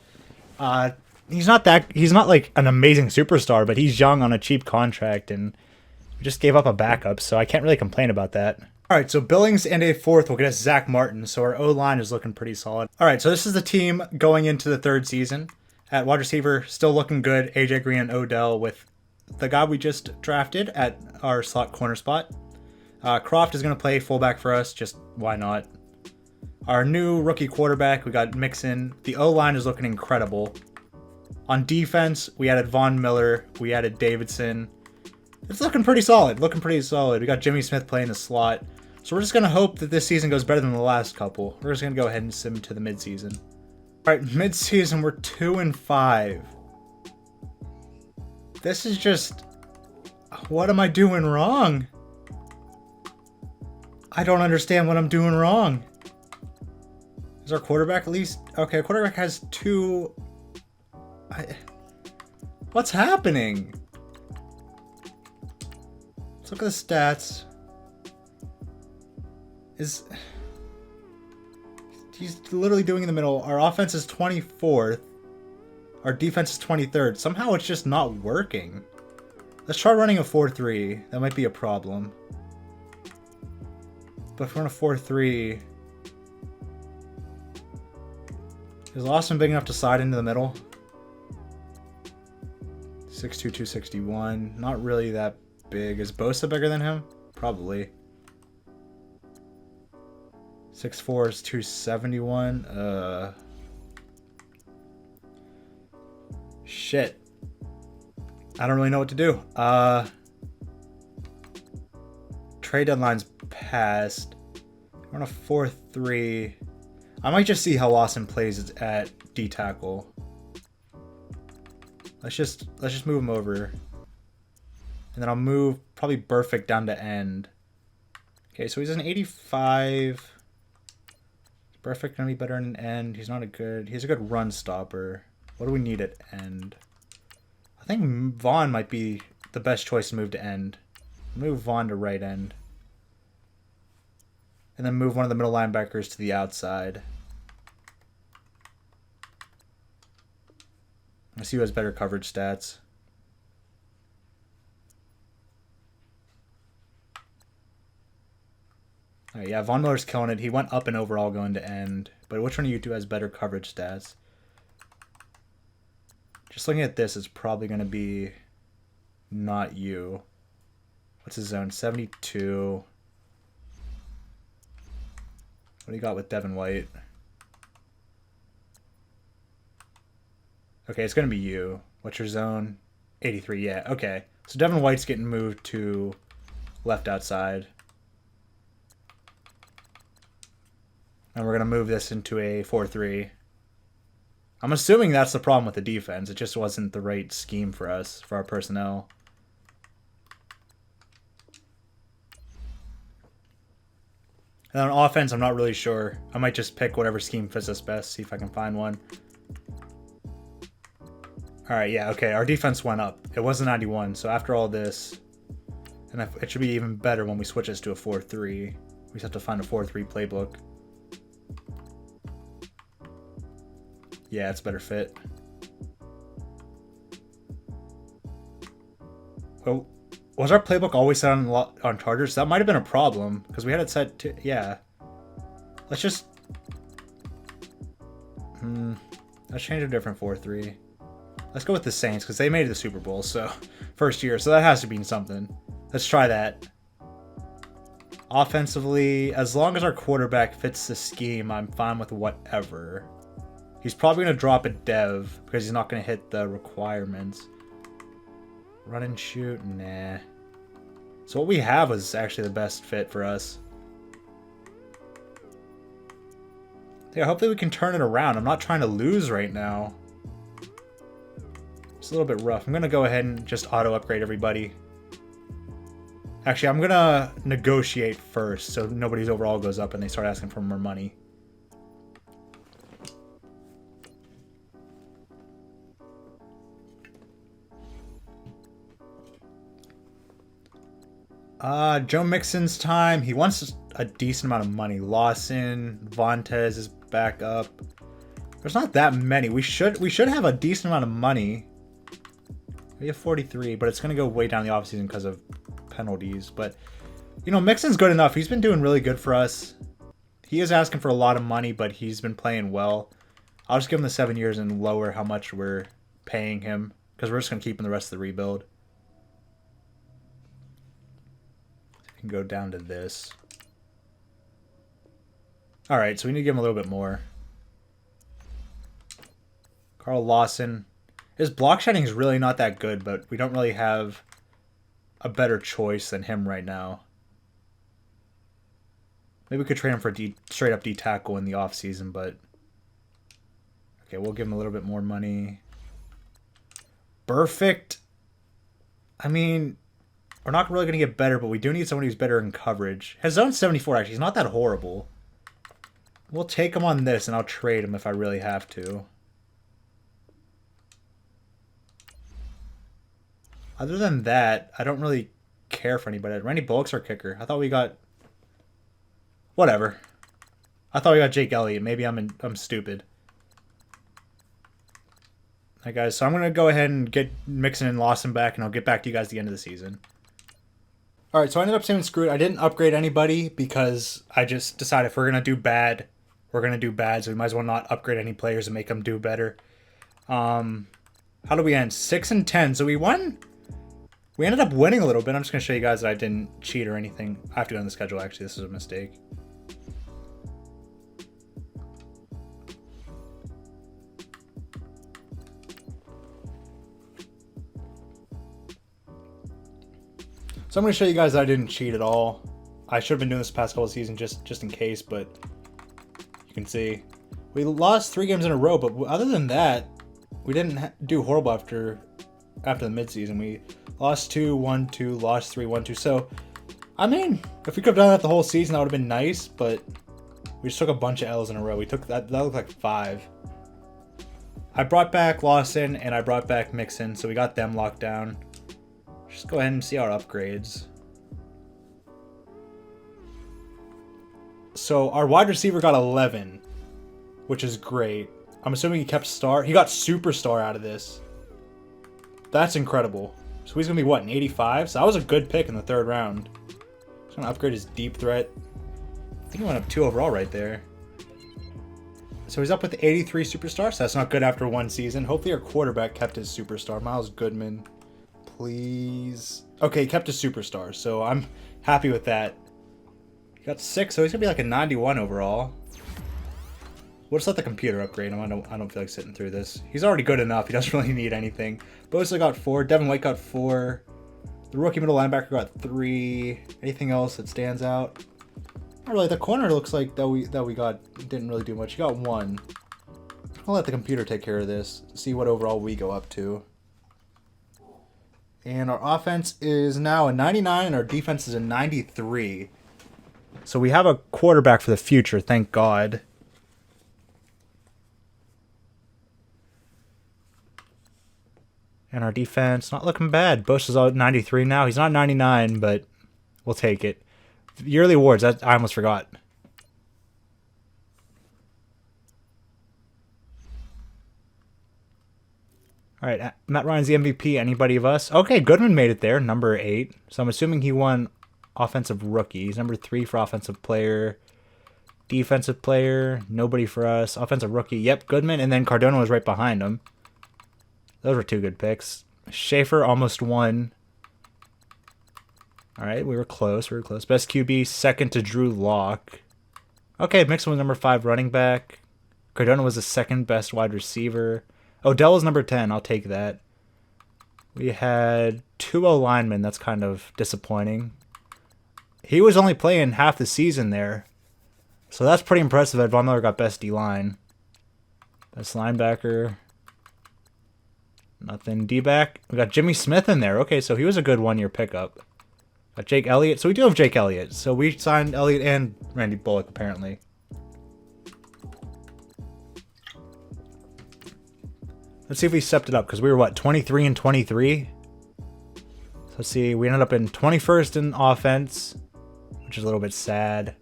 He's not like an amazing superstar, but he's young on a cheap contract, and we just gave up a backup, so I can't really complain about that. Alright, so Billings and a 4th will get us Zach Martin, so our O-line is looking pretty solid. Alright, so this is the team going into the 3rd season. At wide receiver, still looking good, AJ Green and Odell, with the guy we just drafted at our slot corner spot. Croft is going to play fullback for us, just why not? Our new rookie quarterback, we got Mixon. The O-line is looking incredible. On defense, we added Von Miller. We added Davidson. It's looking pretty solid. We got Jimmy Smith playing the slot. So we're just going to hope that this season goes better than the last couple. We're just going to go ahead and sim to the midseason. Alright, midseason, we're 2-5. This is just... What am I doing wrong? I don't understand what I'm doing wrong. Is our quarterback at least... Okay, our quarterback has 2... What's happening? Let's look at the stats. He's literally doing in the middle. Our offense is 24th. Our defense is 23rd. Somehow it's just not working. Let's try running a 4-3. That might be a problem. But if we're in a 4-3... Is Lawson big enough to slide into the middle? 6'2", 261. Not really that big. Is Bosa bigger than him? Probably. 6'4" is 271. Shit. I don't really know what to do. Trade deadline's passed. We're on a 4-3. I might just see how Lawson plays at D tackle. Let's just move him over. And then I'll move probably Burfict down to end. Okay, so he's an 85. Is Burfict gonna be better in end? He's a good run stopper. What do we need at end? I think Vaughn might be the best choice to move to end. Move Vaughn to right end. And then move one of the middle linebackers to the outside. Let's see who has better coverage stats. All right, yeah, Von Miller's killing it. He went up and overall going to end. But which one of you two has better coverage stats? Just looking at this, it's probably going to be not you. What's his zone? 72. What do you got with Devin White? Okay, it's going to be you. What's your zone? 83, yeah, okay. So Devin White's getting moved to left outside. And we're going to move this into a 4-3. I'm assuming that's the problem with the defense. It just wasn't the right scheme for us, for our personnel. And on offense, I'm not really sure. I might just pick whatever scheme fits us best, see if I can find one. Alright, yeah, okay. Our defense went up. It was a 91, so after all this, and it should be even better when we switch this to a 4-3. We just have to find a 4-3 playbook. Yeah, it's a better fit. Oh, was our playbook always set on Chargers? That might have been a problem, because we had it set to... Yeah. Let's just... Let's change a different 4-3. Let's go with the Saints, because they made it the Super Bowl, so... First year, so that has to be something. Let's try that. Offensively, as long as our quarterback fits the scheme, I'm fine with whatever. He's probably going to drop a dev, because he's not going to hit the requirements. Run and shoot? Nah. So what we have was actually the best fit for us. Yeah, hopefully we can turn it around. I'm not trying to lose right now. It's a little bit rough. I'm going to go ahead and just auto-upgrade everybody. Actually, I'm going to negotiate first so nobody's overall goes up and they start asking for more money. Joe Mixon's time. He wants a decent amount of money. Lawson, Vontez is back up. There's not that many. We should have a decent amount of money. We have 43, but it's going to go way down the offseason because of penalties. But, you know, Mixon's good enough. He's been doing really good for us. He is asking for a lot of money, but he's been playing well. I'll just give him the 7 years and lower how much we're paying him because we're just going to keep him the rest of the rebuild. We can go down to this. All right, so we need to give him a little bit more. Carl Lawson. His block shedding is really not that good, but we don't really have a better choice than him right now. Maybe we could trade him for straight up D tackle in the offseason, but... Okay, we'll give him a little bit more money. Perfect. I mean, we're not really going to get better, but we do need someone who's better in coverage. His zone 74, actually. He's not that horrible. We'll take him on this, and I'll trade him if I really have to. Other than that, I don't really care for anybody. Randy Bullock's our kicker. I thought we got... Whatever. I thought we got Jake Elliott. Maybe I'm stupid. Alright, guys. So I'm going to go ahead and get Mixon and Lawson back, and I'll get back to you guys at the end of the season. Alright, so I ended up saying screw it. I didn't upgrade anybody because I just decided if we're going to do bad, we're going to do bad. So we might as well not upgrade any players and make them do better. How do we end? 6-10. So we won... We ended up winning a little bit. I'm just going to show you guys that I didn't cheat or anything. I have to go on the schedule, actually. This is a mistake. So I'm going to show you guys that I didn't cheat at all. I should have been doing this past couple of seasons just in case, but you can see. We lost 3 games in a row, but other than that, we didn't do horrible after the midseason. We lost 2, 1-2, lost 3, 1-2. So, I mean, if we could have done that the whole season, that would have been nice, but we just took a bunch of L's in a row. We took that looked like 5. I brought back Lawson and I brought back Mixon, so we got them locked down. Just go ahead and see our upgrades. So, our wide receiver got 11, which is great. I'm assuming he kept star. He got superstar out of this. That's incredible. So he's going to be, what, an 85? So that was a good pick in the 3rd round. He's going to upgrade his deep threat. I think he went up 2 overall right there. So he's up with 83 superstar, so that's not good after 1 season. Hopefully our quarterback kept his superstar. Miles Goodman, please. Okay, he kept his superstar, so I'm happy with that. He got 6, so he's going to be like a 91 overall. We'll just let the computer upgrade him. I don't feel like sitting through this. He's already good enough. He doesn't really need anything. Bosa got 4. Devin White got 4. The rookie middle linebacker got 3. Anything else that stands out? Not really. The corner looks like that we got didn't really do much. He got 1. I'll let the computer take care of this. See what overall we go up to. And our offense is now a 99 and our defense is a 93. So we have a quarterback for the future, thank God. And our defense, not looking bad. Bush is at 93 now. He's not 99, but we'll take it. Yearly awards, I almost forgot. All right, Matt Ryan's the MVP. Anybody of us? Okay, Goodman made it there, number 8. So I'm assuming he won offensive rookie. He's number 3 for offensive player. Defensive player, nobody for us. Offensive rookie, yep, Goodman. And then Cardona was right behind him. Those were 2 good picks. Schaefer almost won. All right, we were close. Best QB, second to Drew Lock. Okay, Mixon was number 5 running back. Cardona was the second best wide receiver. Odell was number 10. I'll take that. We had 2 O-linemen. That's kind of disappointing. He was only playing half the season there. So that's pretty impressive that Von Miller got best D-line. Best linebacker. Nothing. D-back. We got Jimmy Smith in there. Okay, so he was a good one-year pickup. Got Jake Elliott. So we do have Jake Elliott. So we signed Elliott and Randy Bullock, apparently. Let's see if we stepped it up, because we were, what, 23 and 23? So let's see. We ended up in 21st in offense, which is a little bit sad.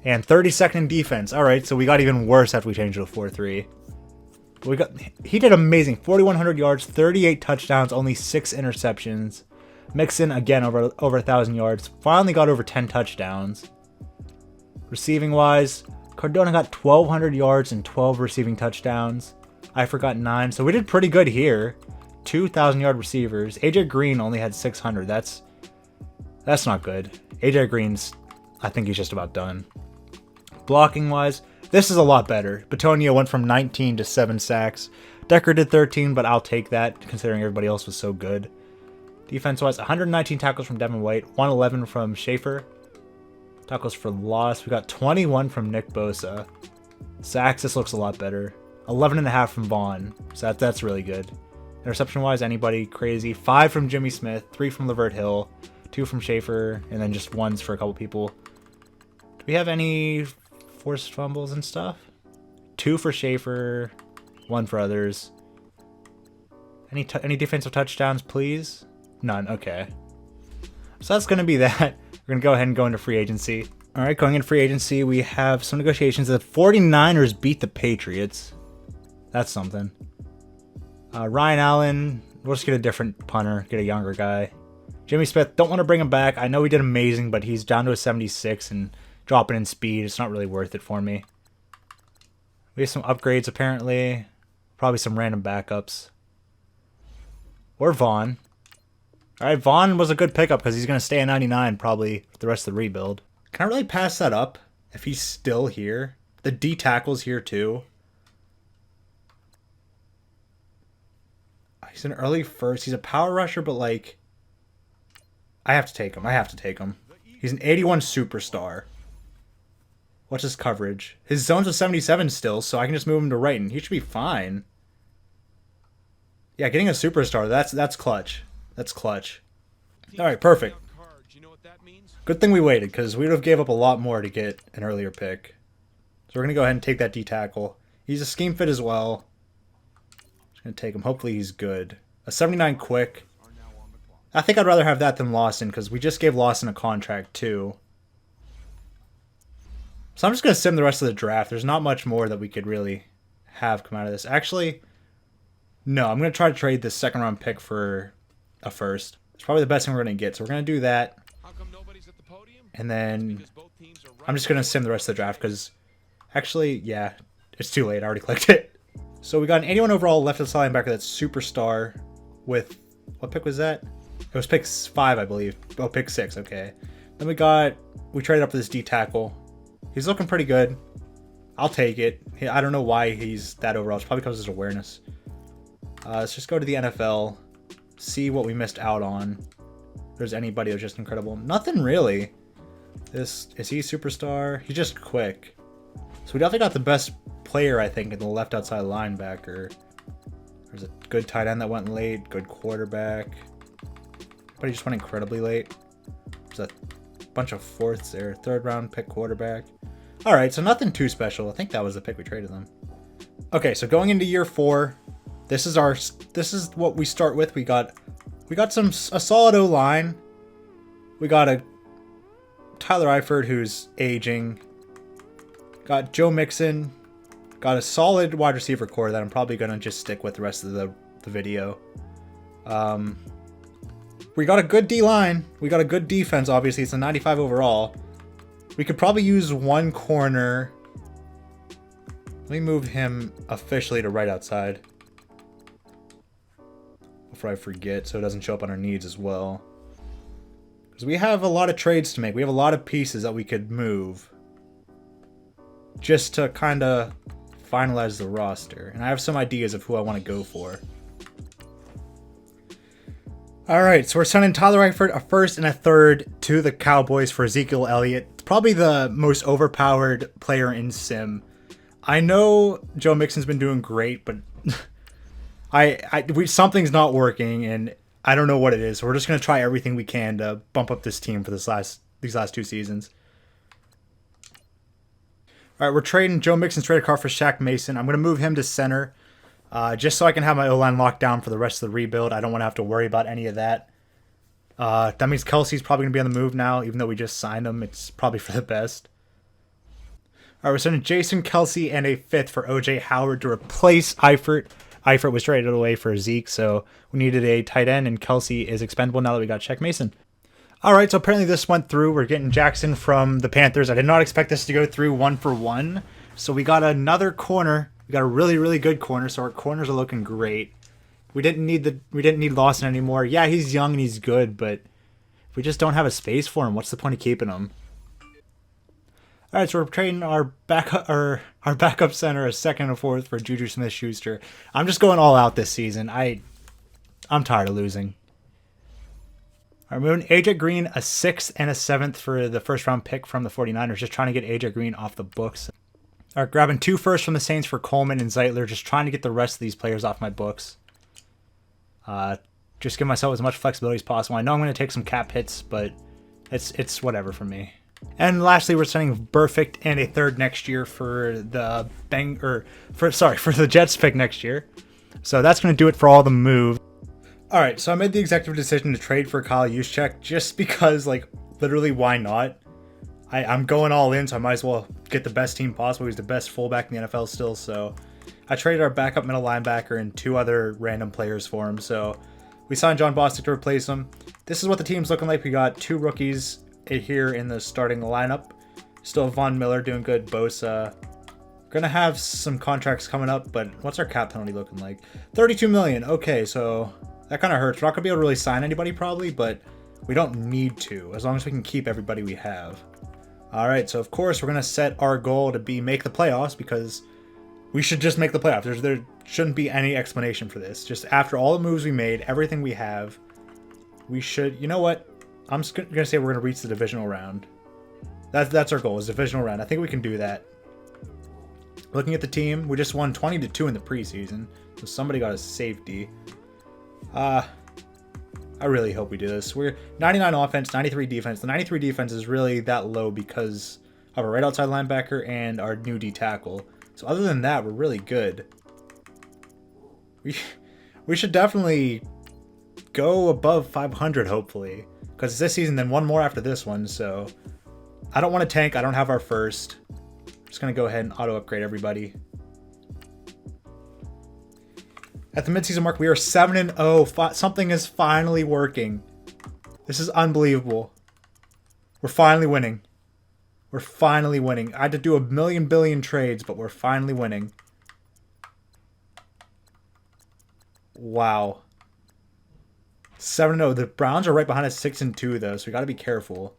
And 32nd in defense. All right, so we got even worse after we changed to a 4-3. He did amazing. 4,100 yards, 38 touchdowns, only 6 interceptions. Mixon, again, over 1,000 yards. Finally got over 10 touchdowns. Receiving-wise, Cardona got 1,200 yards and 12 receiving touchdowns. I forgot 9. So we did pretty good here. 2,000-yard receivers. AJ Green only had 600. That's not good. AJ Green's, I think he's just about done. Blocking-wise, this is a lot better. Bitonio went from 19 to 7 sacks. Decker did 13, but I'll take that considering everybody else was so good. Defense-wise, 119 tackles from Devin White, 111 from Schaefer. Tackles for loss, we got 21 from Nick Bosa. Sacks, this looks a lot better. 11.5 from Vaughn, so that's really good. Interception-wise, anybody crazy? 5 from Jimmy Smith, 3 from Lavert Hill, 2 from Schaefer, and then just 1s for a couple people. Do we have any forced fumbles and stuff? 2 for Schaefer, 1 for others. Any defensive touchdowns, please? None, okay. So that's going to be that. We're going to go ahead and go into free agency. All right, going into free agency, we have some negotiations. The 49ers beat the Patriots. That's something. Ryan Allen, we'll just get a different punter, get a younger guy. Jimmy Smith, don't want to bring him back. I know he did amazing, but he's down to a 76 and dropping in speed. It's not really worth it for me. We have some upgrades, apparently. Probably some random backups. Or Vaughn. All right, Vaughn was a good pickup because he's going to stay at 99 probably for the rest of the rebuild. Can I really pass that up if he's still here? The D tackle's here too. He's an early first. He's a power rusher, but like, I have to take him. He's an 81 superstar. What's his coverage? His zone's a 77 still, so I can just move him to right, and he should be fine. Yeah, getting a superstar, that's clutch. That's clutch. All right, perfect. Good thing we waited, because we would have gave up a lot more to get an earlier pick. So we're going to go ahead and take that D tackle. He's a scheme fit as well. Just going to take him. Hopefully he's good. A 79 quick. I think I'd rather have that than Lawson, because we just gave Lawson a contract too. So I'm just going to sim the rest of the draft. There's not much more that we could really have come out of this. Actually, no, I'm going to try to trade this second round pick for a first. It's probably the best thing we're going to get. So we're going to do that. And then I'm just going to sim the rest of the draft because actually, yeah, it's too late. I already clicked it. So we got an 81 overall left linebacker that's superstar with, what pick was that? It was pick 5, I believe. Oh, pick 6, okay. Then we traded up for this D tackle. He's looking pretty good. I'll take it. I don't know why he's that overall. It's probably because of his awareness. Let's just go to the NFL. See what we missed out on. If there's anybody that's just incredible. Nothing really. Is he a superstar? He's just quick. So we definitely got the best player, I think, in the left outside linebacker. There's a good tight end that went late. Good quarterback. But he just went incredibly late. There's a bunch of fourths there. Third round pick quarterback. Alright, so nothing too special. I think that was the pick we traded them. Okay, so going into year 4, this is what we start with. We got a solid O-line. We got a Tyler Eifert who's aging. Got Joe Mixon. Got a solid wide receiver core that I'm probably gonna just stick with the rest of the video. We got a good D-line. We got a good defense, obviously. It's a 95 overall. We could probably use one corner. Let me move him officially to right outside before I forget, so it doesn't show up on our needs as well. Because we have a lot of trades to make. We have a lot of pieces that we could move just to kind of finalize the roster. And I have some ideas of who I want to go for. Alright, so we're sending Tyler Eifert a first and a third to the Cowboys for Ezekiel Elliott. It's probably the most overpowered player in Sim. I know Joe Mixon's been doing great, but something's not working, and I don't know what it is. So we're just going to try everything we can to bump up this team for these last 2 seasons. Alright, we're trading Joe Mixon's traded car for Shaq Mason. I'm going to move him to center. Just so I can have my O-line locked down for the rest of the rebuild. I don't want to have to worry about any of that. That means Kelsey's probably going to be on the move now, even though we just signed him. It's probably for the best. All right, we're sending Jason Kelsey and a 5th for O.J. Howard to replace Eifert. Eifert was traded away for Zeke, so we needed a tight end, and Kelsey is expendable now that we got Shaq Mason. All right, so apparently this went through. We're getting Jackson from the Panthers. I did not expect this to go through 1-for-1. So we got another corner. We got a really, really good corner, so our corners are looking great. We didn't need Lawson anymore. Yeah, he's young and he's good, but if we just don't have a space for him, what's the point of keeping him? All right, so we're trading our backup center, a 2nd and a 4th for Juju Smith-Schuster. I'm just going all out this season. I'm tired of losing. All right, moving AJ Green, a 6th and a 7th for the 1st round pick from the 49ers. Just trying to get AJ Green off the books. All right, grabbing 2 firsts from the Saints for Coleman and Zeitler. Just trying to get the rest of these players off my books. Just give myself as much flexibility as possible. I know I'm going to take some cap hits, but it's whatever for me. And lastly, we're sending Burfict and a 3rd next year for the for the Jets pick next year. So that's going to do it for all the moves. All right, so I made the executive decision to trade for Kyle Juszczyk just because, like, literally, why not? I'm going all in, so I might as well get the best team possible. He's the best fullback in the NFL still, so I traded our backup middle linebacker and 2 other random players for him. So we signed John Bostic to replace him. This is what the team's looking like. We got 2 rookies here in the starting lineup. Still Von Miller doing good. Bosa. Gonna have some contracts coming up, but what's our cap penalty looking like? $32 million. Okay, so that kind of hurts. We're not gonna be able to really sign anybody probably, but we don't need to, as long as we can keep everybody we have. All right, so of course we're gonna set our goal to be make the playoffs, because we should just make the playoffs. There shouldn't be any explanation for this. Just after all the moves we made, everything we have, we should. You know what? I'm just gonna say we're gonna reach the divisional round. That's our goal, is divisional round. I think we can do that. Looking at the team, we just won 20-2 in the preseason, so somebody got a safety. I really hope we do this. We're 99 offense, 93 defense. The 93 defense is really that low because of our right outside linebacker and our new D tackle. So other than that, we're really good. We should definitely go above 500, hopefully. Because it's this season, then one more after this one, so I don't want to tank. I don't have our first. I'm just going to go ahead and auto-upgrade everybody. At the midseason mark, we are 7-0. Something is finally working. This is unbelievable. We're finally winning. We're finally winning. I had to do a million billion trades, but we're finally winning. Wow. 7-0. The Browns are right behind us 6-2, though, so we got to be careful.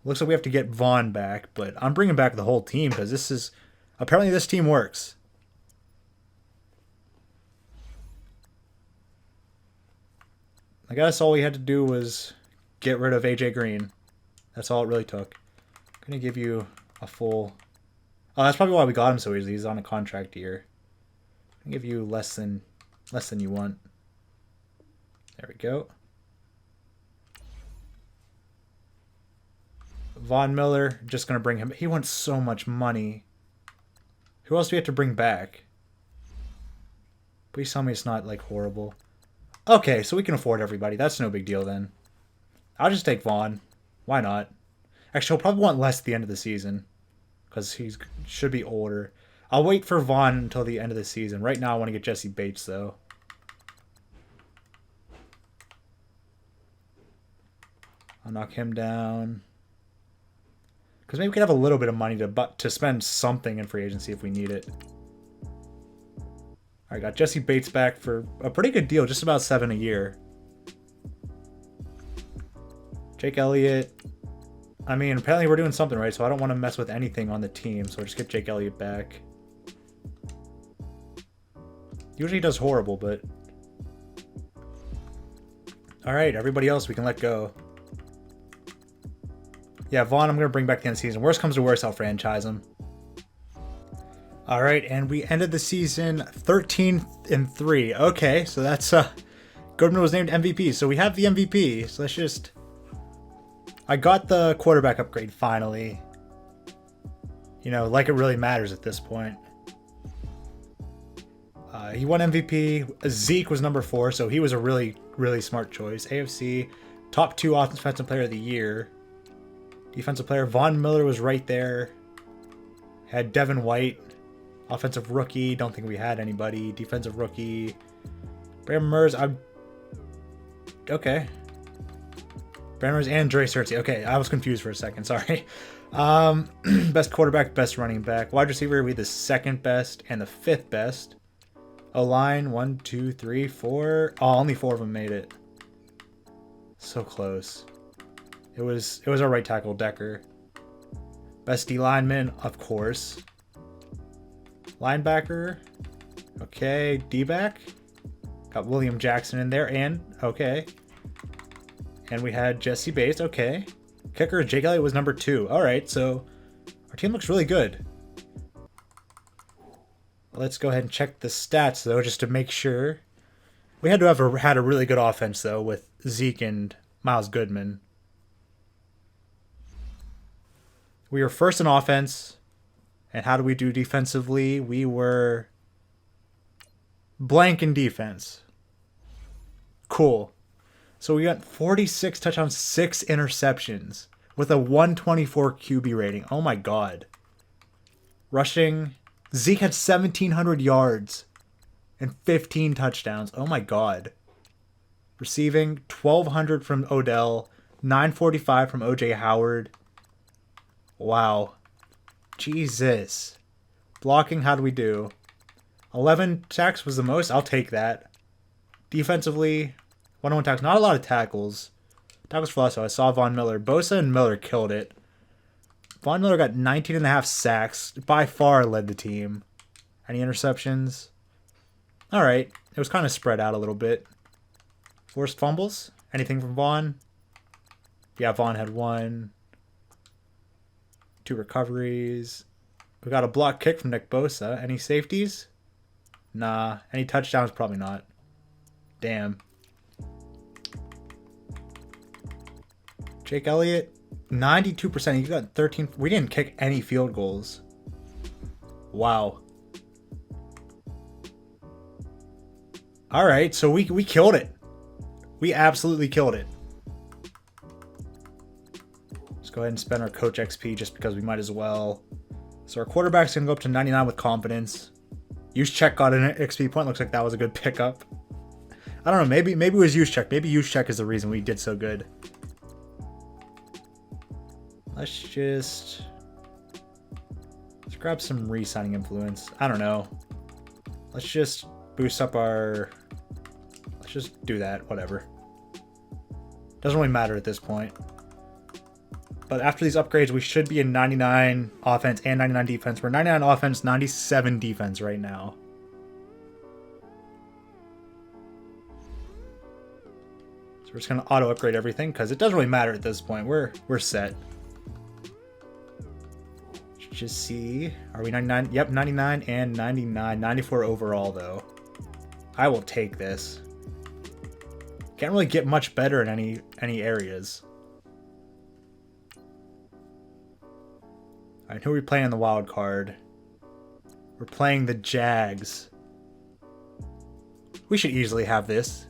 Looks like we have to get Vaughn back, but I'm bringing back the whole team because this is... Apparently this team works. I guess all we had to do was get rid of AJ Green. That's all it really took. I'm going to give you a full... Oh, that's probably why we got him so easily. He's on a contract year. I'm going to give you less than you want. There we go. Von Miller, just going to bring him. He wants so much money. Who else do we have to bring back? Please tell me it's not, like, horrible. Okay, so we can afford everybody. That's no big deal then. I'll just take Vaughn. Why not? Actually, he'll probably want less at the end of the season. Because he should be older. I'll wait for Vaughn until the end of the season. Right now, I want to get Jesse Bates, though. I'll knock him down. Because maybe we could have a little bit of money to spend something in free agency if we need it. Alright, got Jesse Bates back for a pretty good deal. Just about $7 a year. Jake Elliott. I mean, apparently we're doing something right, so I don't want to mess with anything on the team. So I'll just get Jake Elliott back. Usually he does horrible, but... Alright, everybody else we can let go. Yeah, Vaughn, I'm going to bring back the end of the season. Worst comes to worst, I'll franchise him. All right, and we ended the season 13-3. Okay, so that's... Goodman was named MVP, so we have the MVP. So let's just... I got the quarterback upgrade, finally. You know, like it really matters at this point. He won MVP. Zeke was number 4, so he was a really, really smart choice. AFC, top 2 offensive player of the year. Defensive player, Von Miller was right there. Had Devin White, offensive rookie. Don't think we had anybody. Defensive rookie. Brandon Mers, okay. Brandon Mers and Dre Searcy. Okay, I was confused for a second. Sorry. Best quarterback, best running back. Wide receiver, we had the 2nd best and the 5th best. O-line, 1, 2, 3, 4. Oh, only 4 of them made it. So close. It was our right tackle, Decker. Best D lineman, of course. Linebacker. Okay, D-back. Got William Jackson in there, and okay. And we had Jesse Bates, okay. Kicker, Jake Elliott was number 2. Alright, so our team looks really good. Let's go ahead and check the stats, though, just to make sure. We had to have had a really good offense, though, with Zeke and Miles Goodman. We were first in offense. And how do we do defensively? We were blank in defense. Cool. So we got 46 touchdowns, 6 interceptions with a 124 QB rating. Oh my god. Rushing. Zeke had 1,700 yards and 15 touchdowns. Oh my god. Receiving 1,200 from Odell, 945 from OJ Howard. Wow. Jesus. Blocking, how do we do? 11 sacks was the most. I'll take that. Defensively, 101 tackles. Not a lot of tackles. Tackles for loss. So I saw Von Miller. Bosa and Miller killed it. Von Miller got 19.5 sacks. By far led the team. Any interceptions? Alright. It was kind of spread out a little bit. Forced fumbles? Anything from Vaughn? Yeah, Vaughn had 1. 2 recoveries. We got a block kick from Nick Bosa. Any safeties? Nah. Any touchdowns? Probably not. Damn. Jake Elliott, 92%. He got 13. We didn't kick any field goals. Wow. All right, so we killed it. We absolutely killed it. Let's go ahead and spend our coach XP just because we might as well. So our quarterback's going to go up to 99 with confidence. Juszczyk got an XP point. Looks like that was a good pickup. I don't know. Maybe it was Juszczyk. Maybe Juszczyk is the reason we did so good. Let's grab some re-signing influence. I don't know. Let's just boost up our... Let's just do that. Whatever. Doesn't really matter at this point. But after these upgrades, we should be in 99 offense and 99 defense. We're 99 offense, 97 defense right now. So we're just going to auto upgrade everything because it doesn't really matter at this point. We're set. Let's just see. Are we 99? Yep, 99 and 99. 94 overall, though. I will take this. Can't really get much better in any areas. Alright, who are we playing in the wild card? We're playing the Jags. We should easily have this.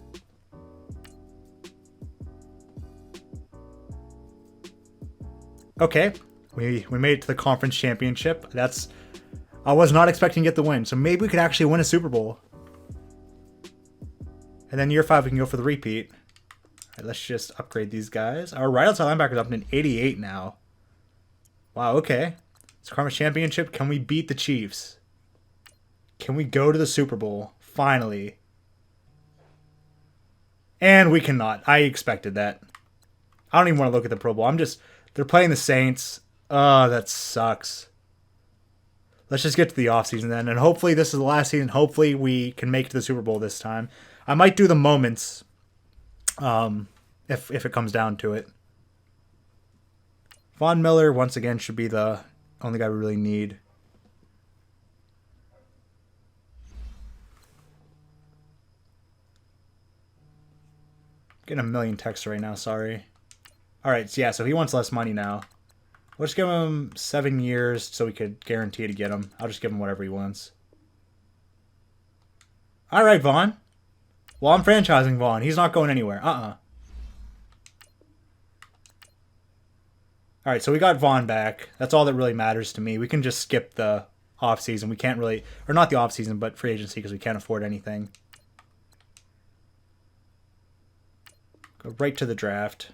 Okay, we made it to the conference championship. I was not expecting to get the win, so maybe we could actually win a Super Bowl. And then year 5 we can go for the repeat. Alright, let's just upgrade these guys. Our right outside linebacker's up to an 88 now. Wow, okay. It's conference championship. Can we beat the Chiefs? Can we go to the Super Bowl? Finally. And we cannot. I expected that. I don't even want to look at the Pro Bowl. They're playing the Saints. Oh, that sucks. Let's just get to the offseason then. And hopefully this is the last season. Hopefully we can make it to the Super Bowl this time. I might do the moments if it comes down to it. Von Miller, once again, should be the only guy we really need. Getting a million texts right now, sorry. Alright, so yeah, so he wants less money now. We'll just give him 7 years so we could guarantee to get him. I'll just give him whatever he wants. Alright, Vaughn. Well, I'm franchising Vaughn. He's not going anywhere. Alright, so we got Vaughn back. That's all that really matters to me. We can just skip the offseason. We can't really... Or not the offseason, but free agency because we can't afford anything. Go right to the draft.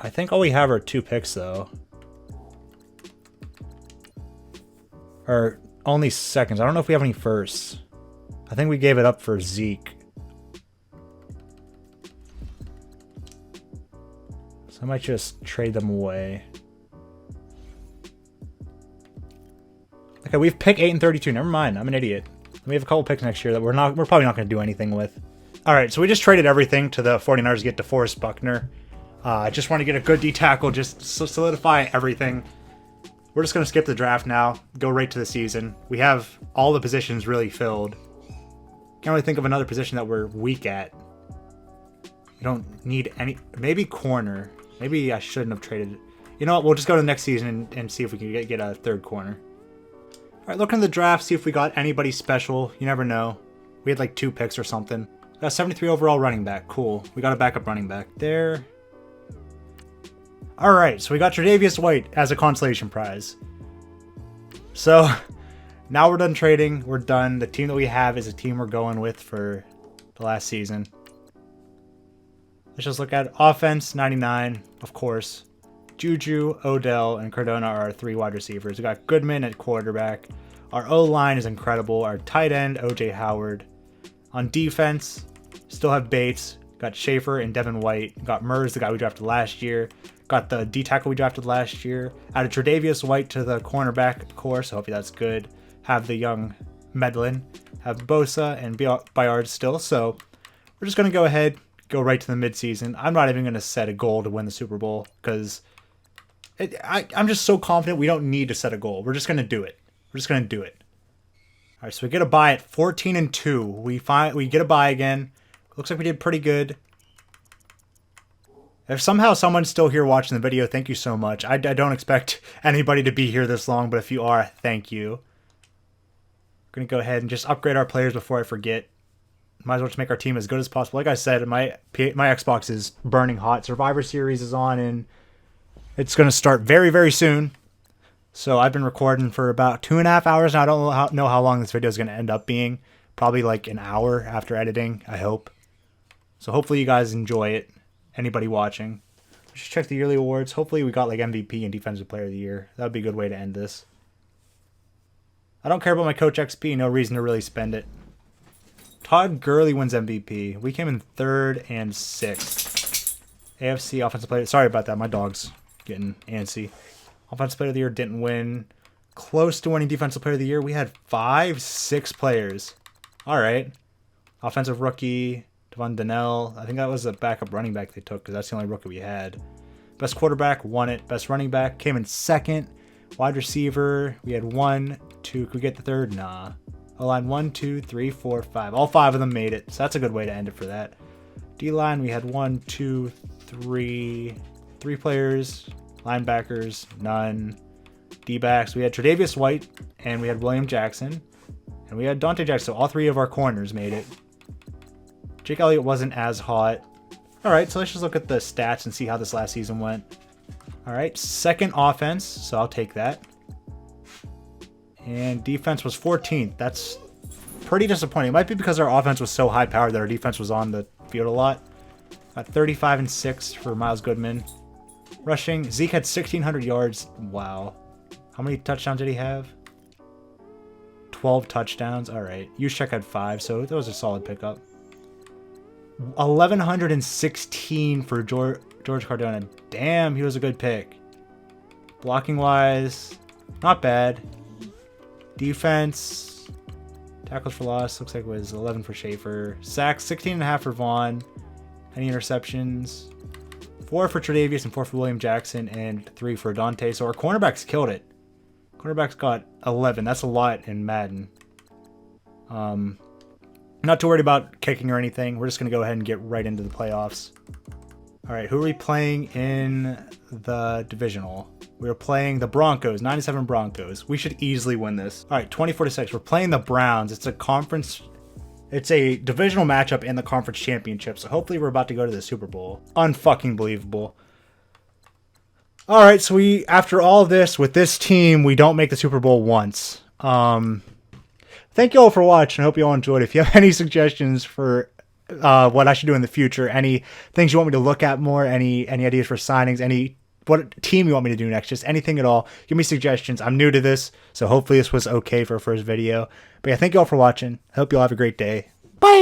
I think all we have are 2 picks, though. Or only seconds. I don't know if we have any firsts. I think we gave it up for Zeke. So I might just trade them away. Okay, we've picked 8 and 32. Never mind. I'm an idiot. We have a couple picks next year that we're probably not going to do anything with. All right, so we just traded everything to the 49ers to get DeForest Buckner. I just want to get a good D tackle, just solidify everything. We're just going to skip the draft now, go right to the season. We have all the positions really filled. Can't really think of another position that we're weak at. You don't need any... Maybe corner. Maybe I shouldn't have traded... You know what? We'll just go to the next season and see if we can get a third corner. All right, look in the draft, see if we got anybody special. You never know. We had like 2 picks or something. Got 73 overall running back. Cool. We got a backup running back there. All right, so we got Tre'Davious White as a consolation prize. So now we're done trading. We're done. The team that we have is a team we're going with for the last season. Let's just look at offense, 99, of course. Juju, Odell, and Cardona are our 3 wide receivers. We got Goodman at quarterback. Our O-line is incredible. Our tight end, O.J. Howard. On defense, still have Bates. Got Schaefer and Devin White. Got Murs, the guy we drafted last year. Got the D-tackle we drafted last year. Added Tre'Davious White to the cornerback, of course. Hopefully that's good. Have the young Medlin. Have Bosa and Bayard still. So we're just going to go ahead, go right to the midseason. I'm not even going to set a goal to win the Super Bowl because I'm just so confident we don't need to set a goal. We're just going to do it. We're just going to do it. All right, so we get a bye at 14-2. We get a bye again. Looks like we did pretty good. If somehow someone's still here watching the video, thank you so much. I don't expect anybody to be here this long, but if you are, thank you. We're going to go ahead and just upgrade our players before I forget. Might as well just make our team as good as possible. Like I said, my Xbox is burning hot. Survivor Series is on, and it's going to start very, very soon. So I've been recording for about 2.5 hours now. I don't know how long this video is going to end up being. Probably like an hour after editing, I hope. So hopefully you guys enjoy it. Anybody watching. Just check the yearly awards. Hopefully we got like MVP and Defensive Player of the Year. That would be a good way to end this. I don't care about my coach XP. No reason to really spend it. Todd Gurley wins MVP. We came in 3rd and 6th. AFC Offensive Player. Sorry about that. My dog's getting antsy. Offensive Player of the Year didn't win. Close to winning Defensive Player of the Year. We had 6 players. All right. Offensive Rookie, Devon Donnell. I think that was a backup running back they took because that's the only rookie we had. Best Quarterback, won it. Best Running Back, came in 2nd. Wide Receiver, we had 1, 2. Could we get the 3rd? Nah. O-line, 1, 2, 3, 4, 5. All 5 of them made it, so that's a good way to end it for that. D-line, we had 1, 2, 3 players. Linebackers, none. D-backs, we had Tre'Davious White, and we had William Jackson, and we had Dante Jackson. So all 3 of our corners made it. Jake Elliott wasn't as hot. All right, so let's just look at the stats and see how this last season went. All right, 2nd offense, so I'll take that. And defense was 14th. That's pretty disappointing. It might be because our offense was so high-powered that our defense was on the field a lot. Got 35 and 6 for Miles Goodman. Rushing, Zeke had 1,600 yards. Wow. How many touchdowns did he have? 12 touchdowns. All right. Juszczyk had 5, so that was a solid pickup. 1,116 for George Cardona. Damn, he was a good pick. Blocking-wise, not bad. Defense, tackles for loss, looks like it was 11 for Schaefer. Sacks, 16.5 for Vaughn. Any interceptions? 4 for Tre'Davious and 4 for William Jackson and 3 for Dante. So our cornerbacks killed it. Cornerbacks got 11. That's a lot in Madden. Not too worried about kicking or anything. We're just going to go ahead and get right into the playoffs. All right, who are we playing in the divisional? We're playing the Broncos, 97 Broncos. We should easily win this. All right, 24-6. We're playing the Browns. It's a conference. It's a divisional matchup in the conference championship. So hopefully we're about to go to the Super Bowl. Unfucking believable. All right, so after all this, with this team, we don't make the Super Bowl once. Thank you all for watching. I hope you all enjoyed. If you have any suggestions for what I should do in the future, any things you want me to look at more, any ideas for signings, what team you want me to do next, just anything at all, give me suggestions. I'm new to this, so hopefully this was okay for a first video. But yeah, thank you all for watching. I hope you all have a great day. Bye!